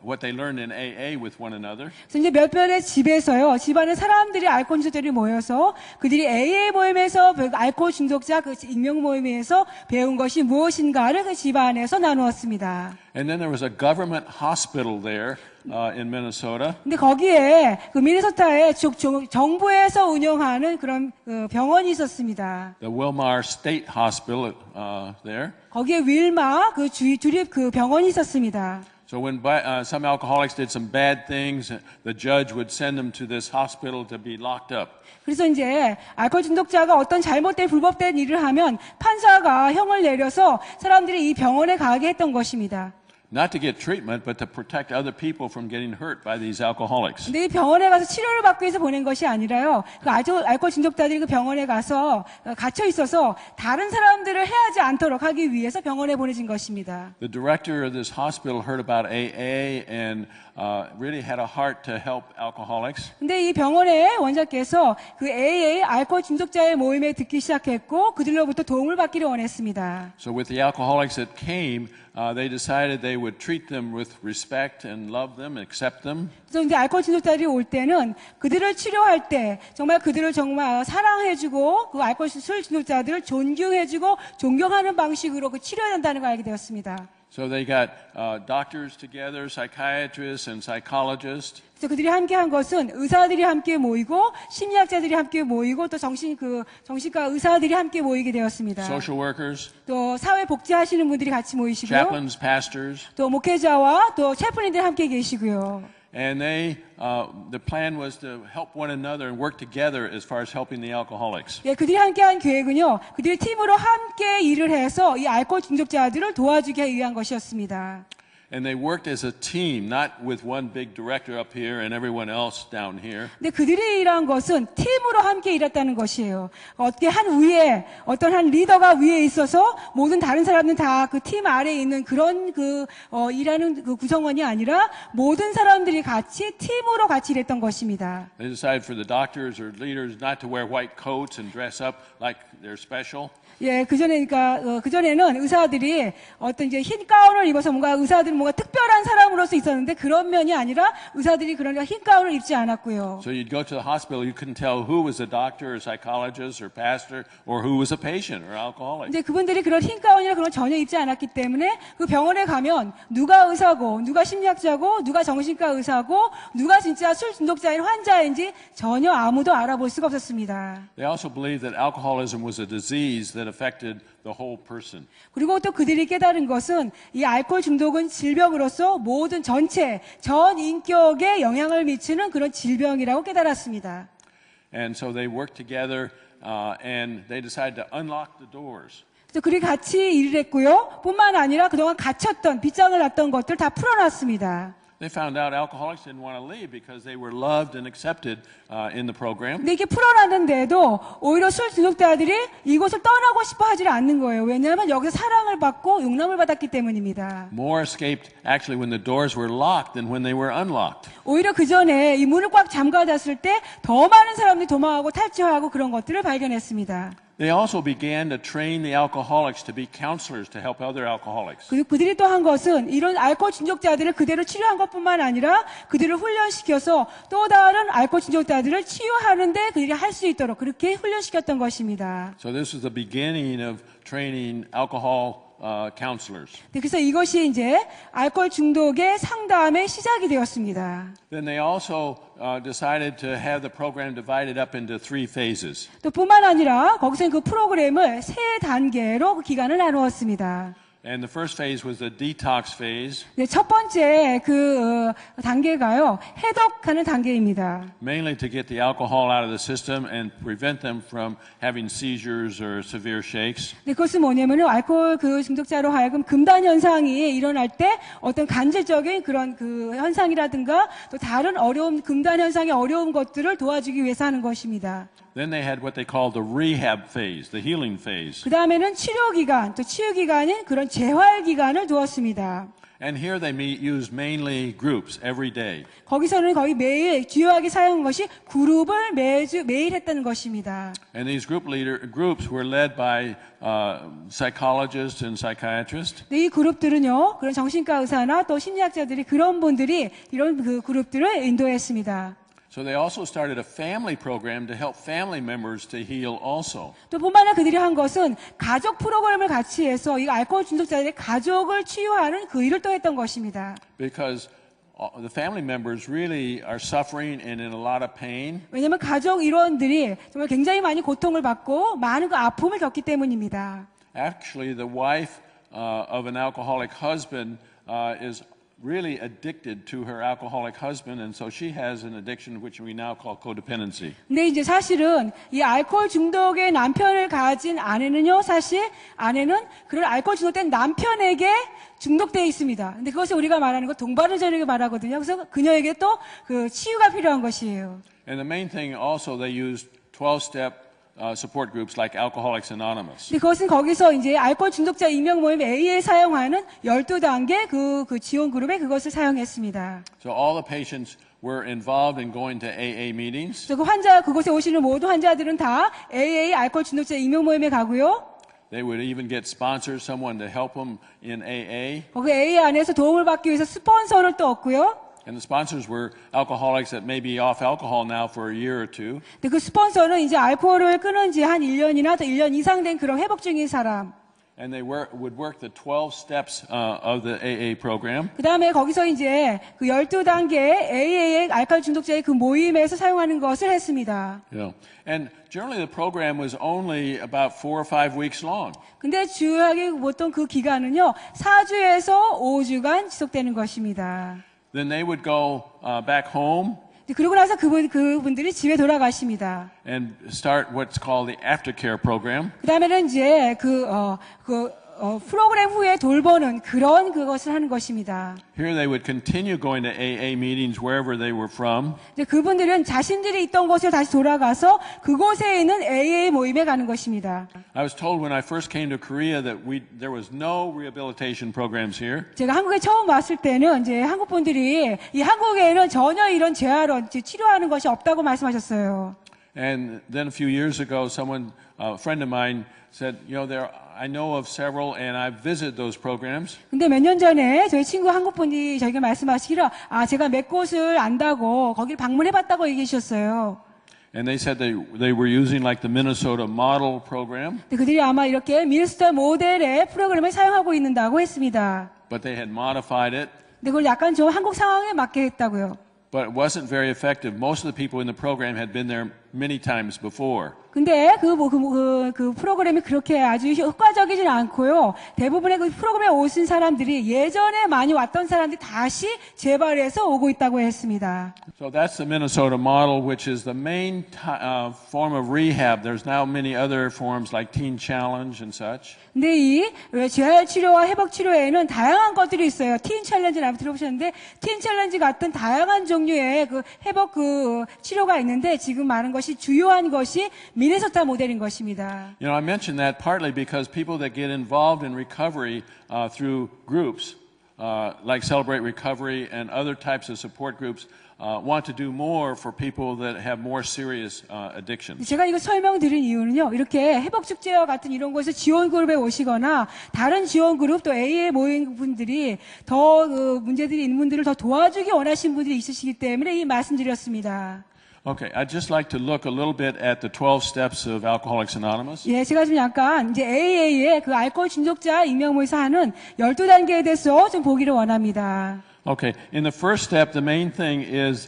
S1: what they learned in AA with one another.
S2: 그래서 이제 몇몇의 집에서요, 집안에 사람들이 알코올 중독자들이 모여서 그들이 AA 모임에서 알코올 중독자 그 익명 모임에서 배운 것이 무엇인가를 그 집안에서 나누었습니다.
S1: And then there was a government hospital there in Minnesota.
S2: 근데 거기에 그 미네소타에 정부에서 운영하는 그런 병원이 있었습니다.
S1: The Wilmar State Hospital there.
S2: 거기에 윌마 그 주립 그 병원이 있었습니다.
S1: So when some alcoholics did some bad things, the judge would send them to this hospital to be locked up.
S2: 그래서 이제 알코올 중독자가 어떤 잘못된 불법된 일을 하면 판사가 형을 내려서 사람들이 이 병원에 가게 했던 것입니다.
S1: Not to get treatment, but to protect other people from getting hurt by these alcoholics.
S2: 근데 이 병원에 가서 치료를 받기 위해서 보낸 것이 아니라요. 그 알코올 중독자들이 그 병원에 가서 갇혀 있어서 다른 사람들을 해하지 않도록 하기 위해서 병원에 보내진 것입니다.
S1: The director of this hospital heard about AA and really had a heart to help alcoholics.
S2: 근데 이 병원의 원장께서 그 AA 알코올 중독자의 모임에 듣기 시작했고 그들로부터 도움을 받기를 원했습니다.
S1: So with the alcoholics that came, they decided they would treat them with respect and love them, accept them.
S2: 그래서 이제 알코올 중독자들이 올 때는 그들을 치료할 때 정말 그들을 정말 사랑해주고 그 알코올 술 중독자들을 존경해주고 존경하는 방식으로 그 치료한다는 걸 알게 되었습니다.
S1: So they got doctors together, psychiatrists and psychologists.
S2: 그래서 그들이 함께 한 것은 의사들이 함께 모이고 심리학자들이 함께 모이고 또 정신과 의사들이 함께 모이게 되었습니다.
S1: Social workers,
S2: 또 사회복지하시는 분들이 같이 모이시고요.
S1: chaplains, pastors.
S2: 또 목회자와 또 체프님들이 함께 계시고요.
S1: And the plan was to help one another and work together as far as helping the alcoholics.
S2: 예, 그들이 함께한 계획은요, 그들이 팀으로 함께 일을 해서 이 알코올 중독자들을 도와주기 위한 것이었습니다.
S1: And they worked as a team, not with one big director up here and everyone else down here.
S2: 근데 그들이 일한 것은 팀으로 함께 일했다는 것이에요. 어떻게 한 위에 어떤 한 리더가 위에 있어서 모든 다른 사람들은 다 그 팀 아래에 있는 그런 일하는 그 구성원이 아니라 모든 사람들이 같이 팀으로 같이 일했던 것입니다.
S1: They decided for the doctors or leaders not to wear white coats and dress up like they're special.
S2: 예, 그전에는 의사들이 어떤 이제 흰 가운을 입어서 의사들은 뭔가 특별한 사람으로서 있었는데 그런 면이 아니라 의사들이 그런 흰 가운을 입지 않았고요.
S1: So you'd go to the hospital, you couldn't tell who was a doctor or psychologist or pastor or who was a patient or alcoholic.
S2: 근데 그분들이 그런 흰 가운이나 그런 걸 전혀 입지 않았기 때문에 그 병원에 가면 누가 의사고, 누가 심리학자고, 누가 정신과 의사고, 누가 진짜 술 중독자인 환자인지 전혀 아무도 알아볼 수가 없었습니다.
S1: They also believed that alcoholism was a disease that affected the whole person.
S2: 그리고 또 그들이 깨달은 것은 이 알코올 중독은 질병으로서 모든 전 인격에 영향을 미치는 그런 질병이라고 깨달았습니다.
S1: And so they worked together and they decided to unlock the doors.
S2: 그래서 그들이 같이 일을 했고요. 뿐만 아니라 그동안 갇혔던 빗장을 놨던 것들 다 풀어놨습니다.
S1: They found out alcoholics didn't want to leave because they were loved and accepted in the program.
S2: 근데 이게 풀어놨는데도 오히려 술 중독자들이 이곳을 떠나고 싶어 하지 않는 거예요. 왜냐하면 여기서 사랑을 받고 용납을 받았기 때문입니다.
S1: More escaped actually when the doors were locked than when they were unlocked.
S2: 오히려 그 전에 이 문을 꽉 잠가놨을 때 더 많은 사람들이 도망하고 탈주하고 그런 것들을 발견했습니다.
S1: They also began to train the alcoholics to be counselors to help other alcoholics.
S2: 그리고 그들이 또 한 것은 이런 알코올 중독자들을 그대로 치료한 것뿐만 아니라 그들을 훈련시켜서 또 다른 알코올 중독자들을 치유하는데 그들이 할 수 있도록 그렇게 훈련시켰던 것입니다.
S1: So this is the beginning of training alcohol counselors.
S2: 네, 그래서 이것이 이제 알코올 중독의 상담의 시작이 되었습니다.
S1: Then they also decided to have the program divided up into 3 phases.
S2: 또 뿐만 아니라 거기서 그 프로그램을 3단계로 그 기간을 나누었습니다.
S1: And the first phase was the detox phase,
S2: 네, 첫 번째 그 단계가요. 해독하는 단계입니다.
S1: mainly to get the alcohol out of the system and prevent them from having seizures or severe shakes.
S2: 네, 그것은 뭐냐면은 알코올 그 중독자로 하여금 금단 현상이 일어날 때 어떤 간질적인 그런 그 현상이라든가 또 다른 어려운 금단 현상의 어려운 것들을 도와주기 위해서 하는 것입니다.
S1: Then they had what they called the rehab phase, the healing phase.
S2: 그 다음에는 치료 기간, 또 치유 기간인 그런 재활 기간을 두었습니다.
S1: And here they used mainly groups every day.
S2: 거기서는 거의 매일 주요하게 사용한 것이 그룹을 매일 했다는 것입니다.
S1: And these groups were led by psychologists and psychiatrists.
S2: 네, 이 그룹들은요, 그런 정신과 의사나 또 심리학자들이 그런 분들이 이런 그 그룹들을 인도했습니다.
S1: So they also started a family program to help family members to heal also.
S2: 또 뿐만 아니라 그들이 한 것은 가족 프로그램을 같이 해서 이 알코올 중독자들의 가족을 치유하는 그 일을 또 했던 것입니다.
S1: Because the family members really are suffering and in a lot of pain.
S2: 왜냐하면 가족 일원들이 정말 굉장히 많이 고통을 받고 많은 그 아픔을 겪기 때문입니다.
S1: Actually, the wife of an alcoholic husband is really addicted to her alcoholic husband, and so she has an addiction which we now call codependency.
S2: 근데 이제 사실은 이 알코올 중독의 남편을 가진 아내는요, 사실 아내는 그런 알코올 중독된 남편에게 중독되어 있습니다. 근데 그것을 우리가 말하는 것 동반을 저에게 말하거든요. 그래서 그녀에게 또 그 치유가 필요한 것이에요.
S1: And the main thing also they used 12-step support groups like Alcoholics Anonymous.
S2: 근데 그것은 거기서 이제 알코올 중독자 임명 모임 A에 사용하는 12단계 그 지원 그룹에 그것을 사용했습니다.
S1: So all the patients were involved in going to AA meetings.
S2: 그 환자 그곳에 오시는 모든 환자들은 다 AA 알코올 중독자 임명 모임에 가고요.
S1: They would even get sponsors, someone to help them in AA.
S2: 거기 AA 안에서 도움을 받기 위해서 스폰서를 또 얻고요.
S1: And the sponsors were alcoholics that may be off alcohol now for a year or two.
S2: 근데 그 스폰서는 이제 알코올을 끊은 지 한 1년이나 더 1년 이상 된 그런 회복 중인 사람.
S1: And they would work the 12 steps of the AA program.
S2: 그 다음에 거기서 이제 그 12단계 AA의 알코올 중독자의 그 모임에서 사용하는 것을 했습니다.
S1: You know, and generally the program was only about 4 or 5 weeks long.
S2: 근데 주요하게 보통 그 기간은요, 4주에서 5주간 지속되는 것입니다.
S1: Then they would go back home.
S2: 그러고 나서 그분들이 집에 돌아가십니다.
S1: And start what's called the aftercare program.
S2: 그 다음에는 이제 프로그램 후에 돌보는 그런 그것을 하는 것입니다.
S1: Here they would continue going to AA meetings wherever they were from.
S2: 이제 그분들은 자신들이 있던 곳에 다시 돌아가서 그곳에 있는 AA 모임에 가는 것입니다.
S1: I was told when I first came to Korea that there was no rehabilitation programs here.
S2: 제가 한국에 처음 왔을 때는 이제 한국 분들이 이 한국에는 전혀 이런 재활원, 치료하는 것이 없다고 말씀하셨어요.
S1: And then a few years ago, a friend of mine said, you know, I know of several and I've visited those programs.
S2: 근데 몇 년 전에 저희 친구 한국 분이 저에게 말씀하시기를 제가 몇 곳을 안다고 거기를 방문해봤다고 얘기해 주셨어요.
S1: And they said they were using like the Minnesota model program.
S2: 그들이 아마 이렇게 미네소타 모델의 프로그램을 사용하고 있는다고 했습니다.
S1: But they had modified it.
S2: 근데 그걸 약간 좀 한국 상황에 맞게 했다고요.
S1: But it wasn't very effective. Most of the people in the program had been there many times before.
S2: 근데 그 프로그램이 그렇게 아주 효과적이진 않고요. 대부분의 그 프로그램에 오신 사람들이 예전에 많이 왔던 사람들이 다시 재발해서 오고 있다고 했습니다.
S1: So that's the Minnesota model, which is the main form of rehab. There's now many other forms like Teen Challenge and such.
S2: 근데 이 재활 치료와 회복 치료에는 다양한 것들이 있어요. 틴 챌린지를 아마 들어보셨는데 틴 챌린지 같은 다양한 종류의 그 회복 그 치료가 있는데 지금 말한 것이 주요한 것이 미네소타 모델인 것입니다.
S1: You know, I mentioned that partly because people that get involved in recovery through groups like Celebrate Recovery and other types of support groups want to do more for people that have more serious addictions.
S2: 제가 이거 설명드린 이유는요. 이렇게 회복축제와 같은 이런 곳에 지원그룹에 오시거나 다른 지원그룹 또 AA 모임 분들이 더 그 문제들이 있는 분들을 더 도와주기 원하시는 분들이 있으시기 때문에 이 말씀드렸습니다.
S1: Okay, I'd just like to look a little bit at the 12 steps of Alcoholics Anonymous.
S2: 예, 제가 지금 약간 이제 AA의 그 알코올 중독자 익명모에서 하는 12단계에 대해서 좀 보기를 원합니다.
S1: Okay, in the first step, the main thing is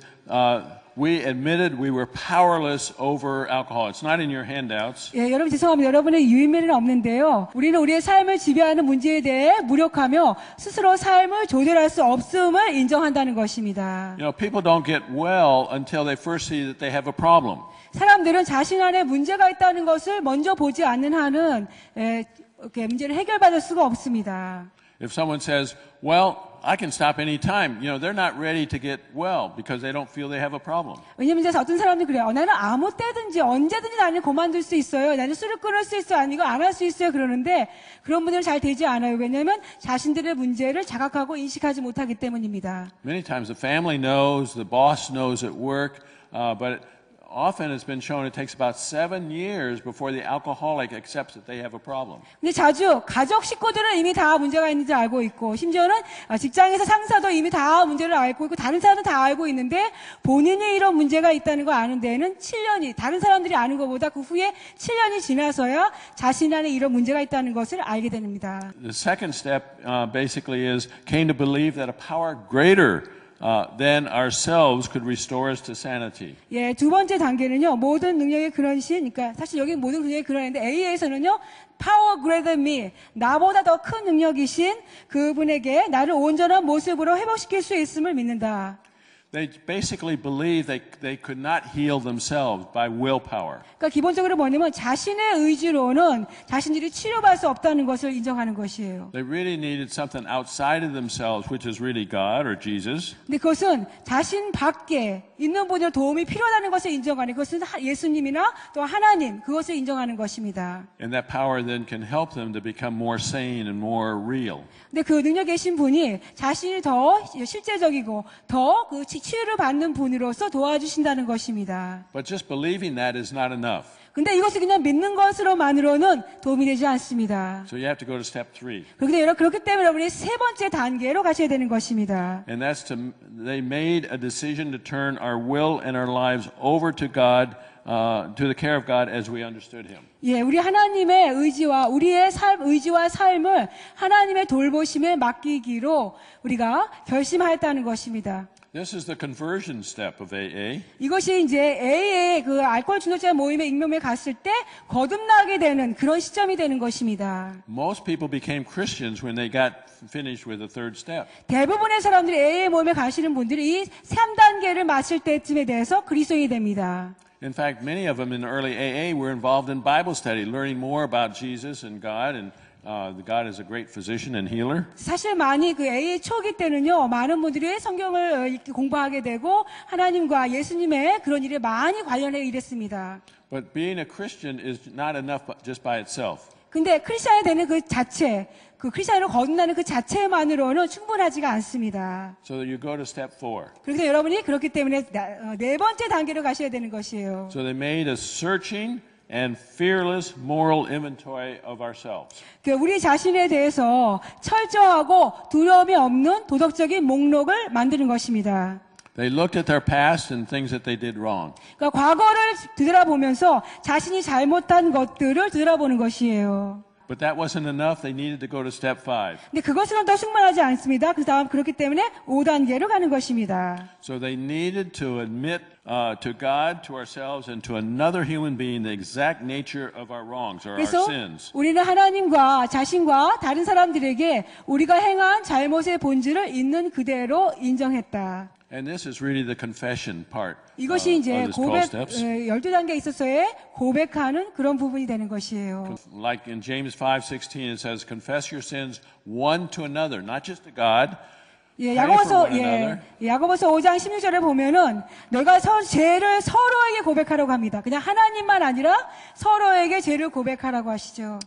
S1: we admitted we were powerless over alcohol. It's not in your handouts.
S2: 예, 여러분 죄송합니다. 여러분의 유인면은 없는데요. 우리는 우리의 삶을 지배하는 문제에 대해 무력하며 스스로 삶을 조절할 수 없음을 인정한다는 것입니다.
S1: You know, people don't get well until they first see that they have a problem.
S2: 사람들은 자신 안에 문제가 있다는 것을 먼저 보지 않는 한은 이렇게 문제를 해결받을 수가 없습니다.
S1: If someone says, well, I can stop any time, you know, they're not ready to get well because they don't feel they have a problem.
S2: 왜냐면 이제 어떤 사람들이 그래요. 나는 아무 때든지 언제든지 나는 그만둘 수 있어요. 나는 술을 끊을 수 있어요. 아니 이거 안 할 수 있어요. 그러는데 그런 분들은 잘 되지 않아요. 왜냐하면 자신들의 문제를 자각하고 인식하지 못하기 때문입니다.
S1: Many times the family knows, the boss knows at work, but often it's been shown it takes about 7 years before the alcoholic accepts that they have a problem.
S2: 근데 자주 가족 식구들은 이미 다 문제가 있는지 알고 있고 심지어는 직장에서 상사도 이미 다 문제를 알고 있고 다른 사람은 다 알고 있는데 본인이 이런 문제가 있다는 거 아는 데에는 7년이 다른 사람들이 아는 것보다 그 후에 7년이 지나서야 자신 안에 이런 문제가 있다는 것을 알게 됩니다.
S1: The second step basically is came to believe that a power greater then ourselves could restore us to sanity.
S2: 예, 두 번째 단계는요, 모든 능력의 근원이신, 그러니까 사실 여기 모든 능력의 근원인데 AA에서는요, power greater than me, 나보다 더 큰 능력이신 그분에게 나를 온전한 모습으로 회복시킬 수 있음을 믿는다.
S1: They basically believe they could not heal themselves by willpower.
S2: 그러니까 기본적으로 뭐냐면 자신의 의지로는 자신들이 치료받을 수 없다는 것을 인정하는 것이에요.
S1: They really needed something outside of themselves, which is really God or Jesus.
S2: 근데 그것은 자신 밖에 있는 분의 도움이 필요하다는 것을 인정하는 그것은 예수님이나 또 하나님 그것을 인정하는 것입니다.
S1: And that power then can help them to become more sane and more real.
S2: 근데 그 능력 계신 분이 자신이 더 실제적이고 더 그 치유를 받는 분으로서 도와주신다는 것입니다.
S1: But just believing that is not enough.
S2: 근데 이것을 그냥 믿는 것으로만으로는 도움이 되지 않습니다.
S1: So you have to go to step 3.
S2: 그렇기 때문에 여러분이 세 번째 단계로 가셔야 되는 것입니다.
S1: And that's they made a decision to turn our will and our lives over to God, to the care of God as we understood Him.
S2: 예, 우리 하나님의 의지와 우리의 의지와 삶을 하나님의 돌보심에 맡기기로 우리가 결심하였다는 것입니다.
S1: This is the conversion step of AA.
S2: 이것이 이제 AA의 그 알코올 중독자 모임의 익명에 갔을 때 거듭나게 되는 그런 시점이 되는 것입니다.
S1: Most people became Christians when they got finished with the third step.
S2: 대부분의 사람들이 AA 모임에 가시는 분들이 이 3단계를 마칠 때쯤에 대해서 그리스도인이 됩니다.
S1: In fact, many of them in early AA were involved in Bible study, learning more about Jesus and God, and God is a great physician and healer.
S2: 사실 많이 그 AA 초기 때는요, 많은 분들이 성경을 공부하게 되고 하나님과 예수님의 그런 일에 많이 관련해 일했습니다.
S1: But being a Christian is not enough just by itself.
S2: 근데 크리스천이 되는 그 자체, 그 크리스천으로 거듭나는 그 자체만으로는 충분하지가 않습니다.
S1: So you go to step 4.
S2: 그래서 여러분이 그렇기 때문에 네 번째 단계로 가셔야 되는 것이에요.
S1: So they made a searching and fearless moral inventory of ourselves.
S2: 우리 자신에 대해서 철저하고 두려움이 없는 도덕적인 목록을 만드는 것입니다.
S1: They looked at their past and things that they did wrong.
S2: 그러니까 과거를 되돌아보면서 자신이 잘못한 것들을 되돌아보는 것이에요.
S1: But that wasn't enough. They needed to go to step 5.
S2: 근데 그것으로는 더 충분하지 않습니다. 그 다음 그렇기 때문에 5단계로 가는 것입니다.
S1: So they needed to admit to God, to ourselves, and to another human being the exact nature of our wrongs or our
S2: 그래서
S1: sins.
S2: 우리는 하나님과 자신과 다른 사람들에게 우리가 행한 잘못의 본질을 있는 그대로 인정했다.
S1: And this is really the confession part
S2: 이것이
S1: of
S2: 이제
S1: these 12
S2: 고백,
S1: steps.
S2: 12단계에 있어서의 고백하는 그런 부분이 되는 것이에요.
S1: Like in James 5:16, it says, confess your sins one to another, not just to God.
S2: 예,
S1: Pray for one another.
S2: 야고보서 5장 16절에 보면은 너가 죄를 서로에게 고백하라고 합니다. 그냥 하나님만 아니라 서로에게 죄를 고백하라고 하시죠.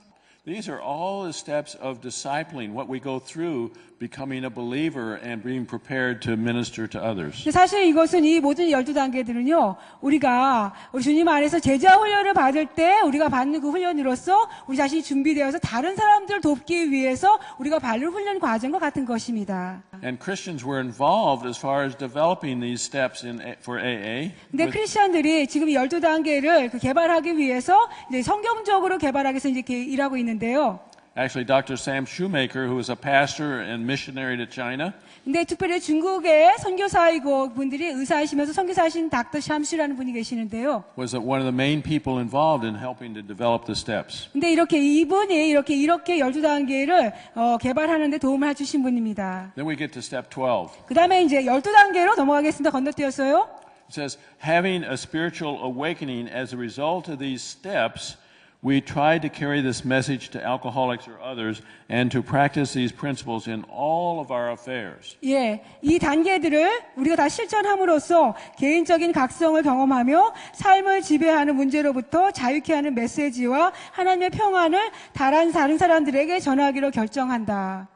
S1: These are all the steps of discipling, what we go through becoming a believer and being prepared to minister to others.
S2: 사실 이것은 이 모든 12단계들은요, 우리가 우리 주님 안에서 제자 훈련을 받을 때 우리가 받는 그 훈련으로서 우리 자신이 준비되어서 다른 사람들을 돕기 위해서 우리가 받는 훈련 과정과 같은 것입니다.
S1: And Christians were involved as far as developing these steps for AA.
S2: 근데 크리스천들이 지금 이 12단계를 개발하기 위해서 이제 성경적으로 개발하기 위해서 이제 일하고 있는데요.
S1: Actually, Dr. Sam Shoemaker, who was a pastor and missionary to China,
S2: 근데 특별히 중국의 선교사이고 분들이 의사이시면서 선교사이신 닥터 샴슈라는 분이 계시는데요.
S1: was one of the main people involved in helping to develop the steps.
S2: 근데 이분이 이렇게 12단계를 개발하는 데 도움을 주신 분입니다.
S1: Then we get to step 12.
S2: 그다음에 이제 12단계로 넘어가겠습니다. 건너뛰었어요.
S1: It says, having a spiritual awakening as a result of these steps, we try to carry this message to alcoholics or others and to practice these principles in all of our affairs.
S2: 예, 이 단계들을 우리가 다 실천함으로써 개인적인 각성을 경험하며 삶을 지배하는 문제로부터 자유케 하는 메시지와 하나님의 평안을 다른 사람들에게 전하기로 결정한다.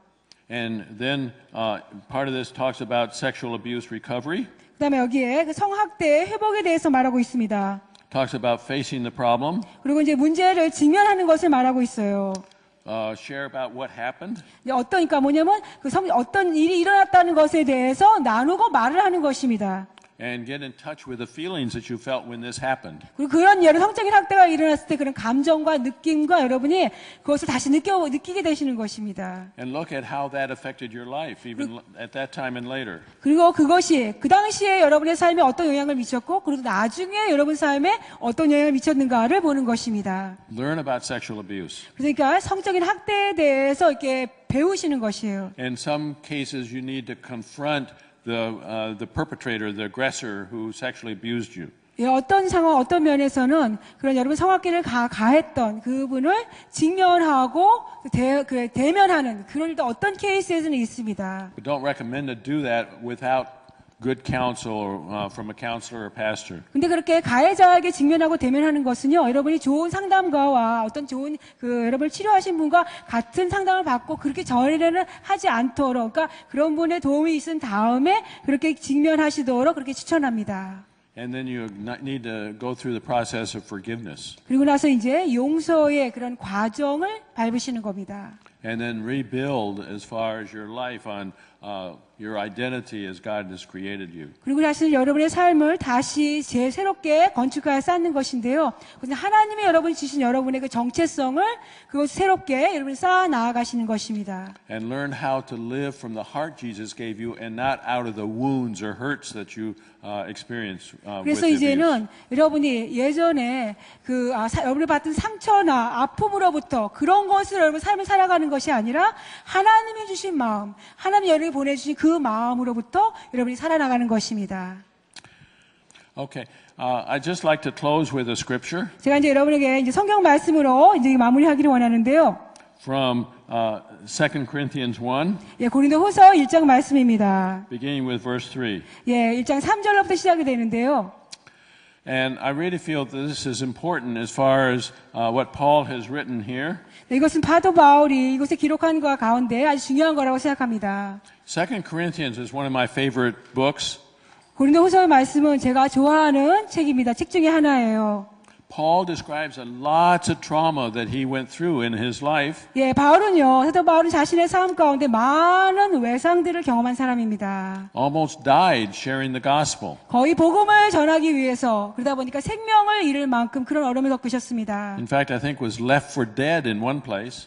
S1: And then part of this talks about sexual abuse recovery.
S2: 그다음에 여기에 성학대의 회복에 대해서 말하고 있습니다.
S1: Talks about facing the problem.
S2: 그리고 이제 문제를 직면하는 것을 말하고 있어요.
S1: Share about what happened.
S2: 그러니까 뭐냐면 어떤 일이 일어났다는 것에 대해서 나누고 말을 하는 것입니다.
S1: And get in touch with the feelings that you felt when this happened.
S2: 그리고 그런 성적인 학대가 일어났을 때 그런 감정과 느낌과 여러분이 그것을 다시 느끼게 되시는 것입니다.
S1: And look at how that affected your life, even at that time and later.
S2: 그리고 그것이 그 당시에 여러분의 삶에 어떤 영향을 미쳤고, 그리고 나중에 여러분 삶에 어떤 영향을 미쳤는가를 보는 것입니다.
S1: Learn about sexual abuse.
S2: 그러니까 성적인 학대에 대해서 이렇게 배우시는 것이에요.
S1: In some cases, you need to confront the perpetrator, the aggressor who sexually abused you.
S2: 예, 어떤 상황, 어떤 면에서는 그런 여러분 성학대를 가했던 그분을 직면하고 대면하는 그런 일도 어떤 케이스에서는 있습니다.
S1: But don't recommend to do that without good counsel from a counselor or pastor.
S2: 근데 그렇게 가해자에게 직면하고 대면하는 것은요, 여러분이 좋은 상담가와 어떤 좋은 여러분을 치료하신 분과 같은 상담을 받고 그렇게 전에는 하지 않도록, 그러니까 그런 분의 도움이 있은 다음에 그렇게 직면하시도록 그렇게 추천합니다.
S1: And then you need to go through the process of forgiveness.
S2: 그리고 나서 이제 용서의 그런 과정을 밟으시는 겁니다.
S1: And then rebuild as far as your life on your identity as God has created you.
S2: 그리고 사실 여러분의 삶을 다시 새롭게 건축하여 쌓는 것인데요. 그래서 하나님이 여러분이 주신 여러분의 그 정체성을 그것을 새롭게 여러분이 쌓아 나아가시는 것입니다.
S1: And learn how to live from the heart Jesus gave you and not out of the wounds or hurts that you experience with
S2: 그래서
S1: abuse.
S2: 이제는 여러분이 예전에 여러분이 받은 상처나 아픔으로부터 그런 것을 여러분 삶을 살아가는 것이 아니라 하나님이 주신 마음, 하나님이 여러분이 보내주신 그 마음으로부터 여러분이 살아나가는 것입니다.
S1: Okay, I'd just like to close with a scripture
S2: 제가 이제 여러분에게 이제 성경 말씀으로 이제 마무리하기를 원하는데요.
S1: from 2 Corinthians 1,
S2: 예, 고린도후서 1장 말씀입니다.
S1: beginning with verse 3.
S2: 예, 1장 3절로부터 시작이 되는데요.
S1: And I really feel that this is important as far as what Paul has written here.
S2: 네, 이것은 사도 바울이 이곳에 기록한 것 가운데 아주 중요한 거라고 생각합니다.
S1: 2 Corinthians is one of my favorite books.
S2: 고린도후서의 말씀은 제가 좋아하는 책입니다. 책 중에 하나예요.
S1: Paul describes lots of trauma that he went through in his life.
S2: 예, 사도 바울은 자신의 삶 가운데 많은 외상들을 경험한 사람입니다.
S1: Almost died sharing the gospel.
S2: 거의 복음을 전하기 위해서 그러다 보니까 생명을 잃을 만큼 그런 어려움을 겪으셨습니다.
S1: In fact, I think was left for dead in one place.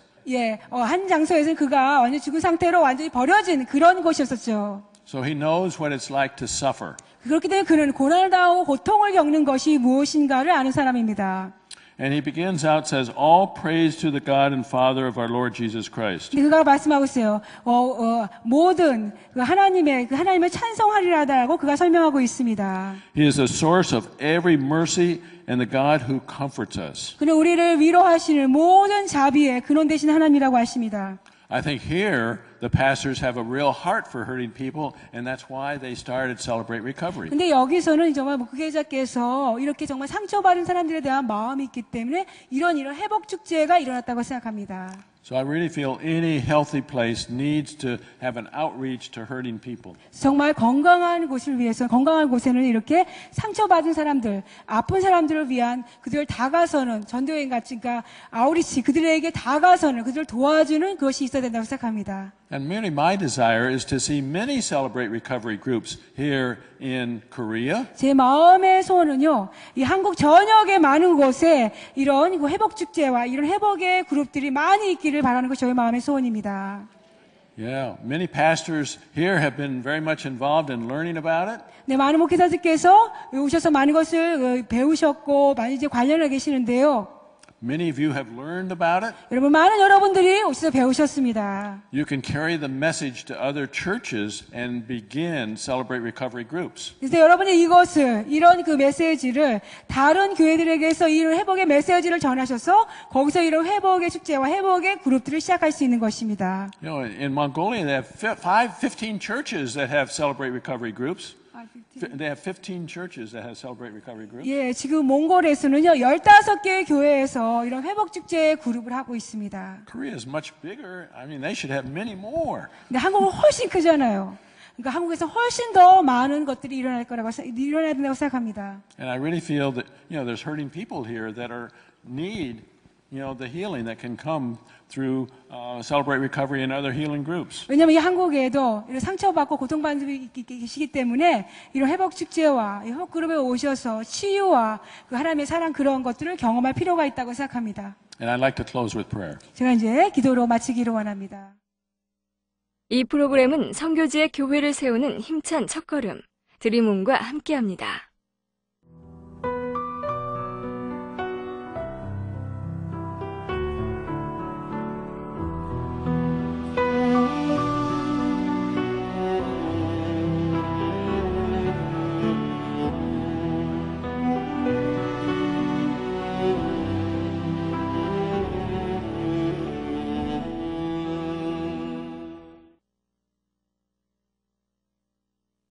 S2: 한 장소에서는 그가 완전히 죽은 상태로 완전히 버려진 그런 곳이었었죠.
S1: So he knows what it's like to suffer.
S2: 그렇기 때문에 그는 고난을 당하고 고통을 겪는 것이 무엇인가를 아는 사람입니다.
S1: And he begins out, says, all praise to the God and Father of our Lord Jesus Christ.
S2: 그가 말씀하고 있어요. 모든 하나님의 찬송하리라고 그가 설명하고 있습니다.
S1: He is the source of every mercy and the God who comforts us.
S2: 그는 우리를 위로하시는 모든 자비의 근원 되신 하나님이라고 하십니다.
S1: I think here the pastors have a real heart for hurting people, and that's why they started Celebrate Recovery.
S2: 근데 여기서는 정말 목회자께서 이렇게 정말 상처받은 사람들에 대한 마음이 있기 때문에 이런 회복 축제가 일어났다고 생각합니다.
S1: So I really feel any healthy place needs to have an outreach to hurting people.
S2: 정말 건강한 곳에는 이렇게 상처받은 사람들, 아픈 사람들을 위한 그들을 다가서는 전도여행 같이 그러니까 아우리치 그들에게 다가서는 그들을 도와주는 그것이 있어야 된다고 생각합니다.
S1: And merely my desire is to see many Celebrate Recovery groups here in Korea.
S2: 제 마음의 소원은요, 이 한국 전역의 많은 곳에 이런 회복 축제와 이런 회복의 그룹들이 많이 있기를 바라는 것이 저의 마음의 소원입니다.
S1: Yeah, many pastors here have been very much involved in learning about it.
S2: 네, 많은 목회자들께서 오셔서 많은 것을 배우셨고 많이 이제 관련해 계시는데요.
S1: Many of you have learned about it.
S2: 많은 여러분들이 오셔서 배우셨습니다.
S1: You can carry the message to other churches and begin Celebrate Recovery groups.
S2: 그래서 여러분이 이런 메시지를 다른 교회들에게서 이 회복의 메시지를 전하셔서 거기서 이런 회복의 축제와 회복의 그룹들을 시작할 수 있는 것입니다.
S1: You know, in Mongolia they have 15 churches that have Celebrate Recovery groups. They have 15 churches that have Celebrate Recovery groups.
S2: 예, 지금 몽골에서는요, 15개의 교회에서 이런 회복 축제 그룹을 하고 있습니다.
S1: Korea is much bigger. I mean, they should have many more.
S2: 근데 한국은 훨씬 크잖아요. 그러니까 한국에서 훨씬 더 많은 것들이 일어나야 된다고 생각합니다.
S1: And I really feel that, there's hurting people here that need, the healing that can come through Celebrate Recovery and other healing groups.
S2: 왜냐하면 이 한국에도 이런 상처받고 고통받는 분이 계시기 때문에 이런 회복 축제와 회복 그룹에 오셔서 치유와 그 하나님의 사랑 그런 것들을 경험할 필요가 있다고 생각합니다.
S1: And I'd like to close with prayer.
S2: 제가 이제 기도로 마치기를 원합니다.
S3: 이 프로그램은 선교지의 교회를 세우는 힘찬 첫걸음 드림온과 함께합니다.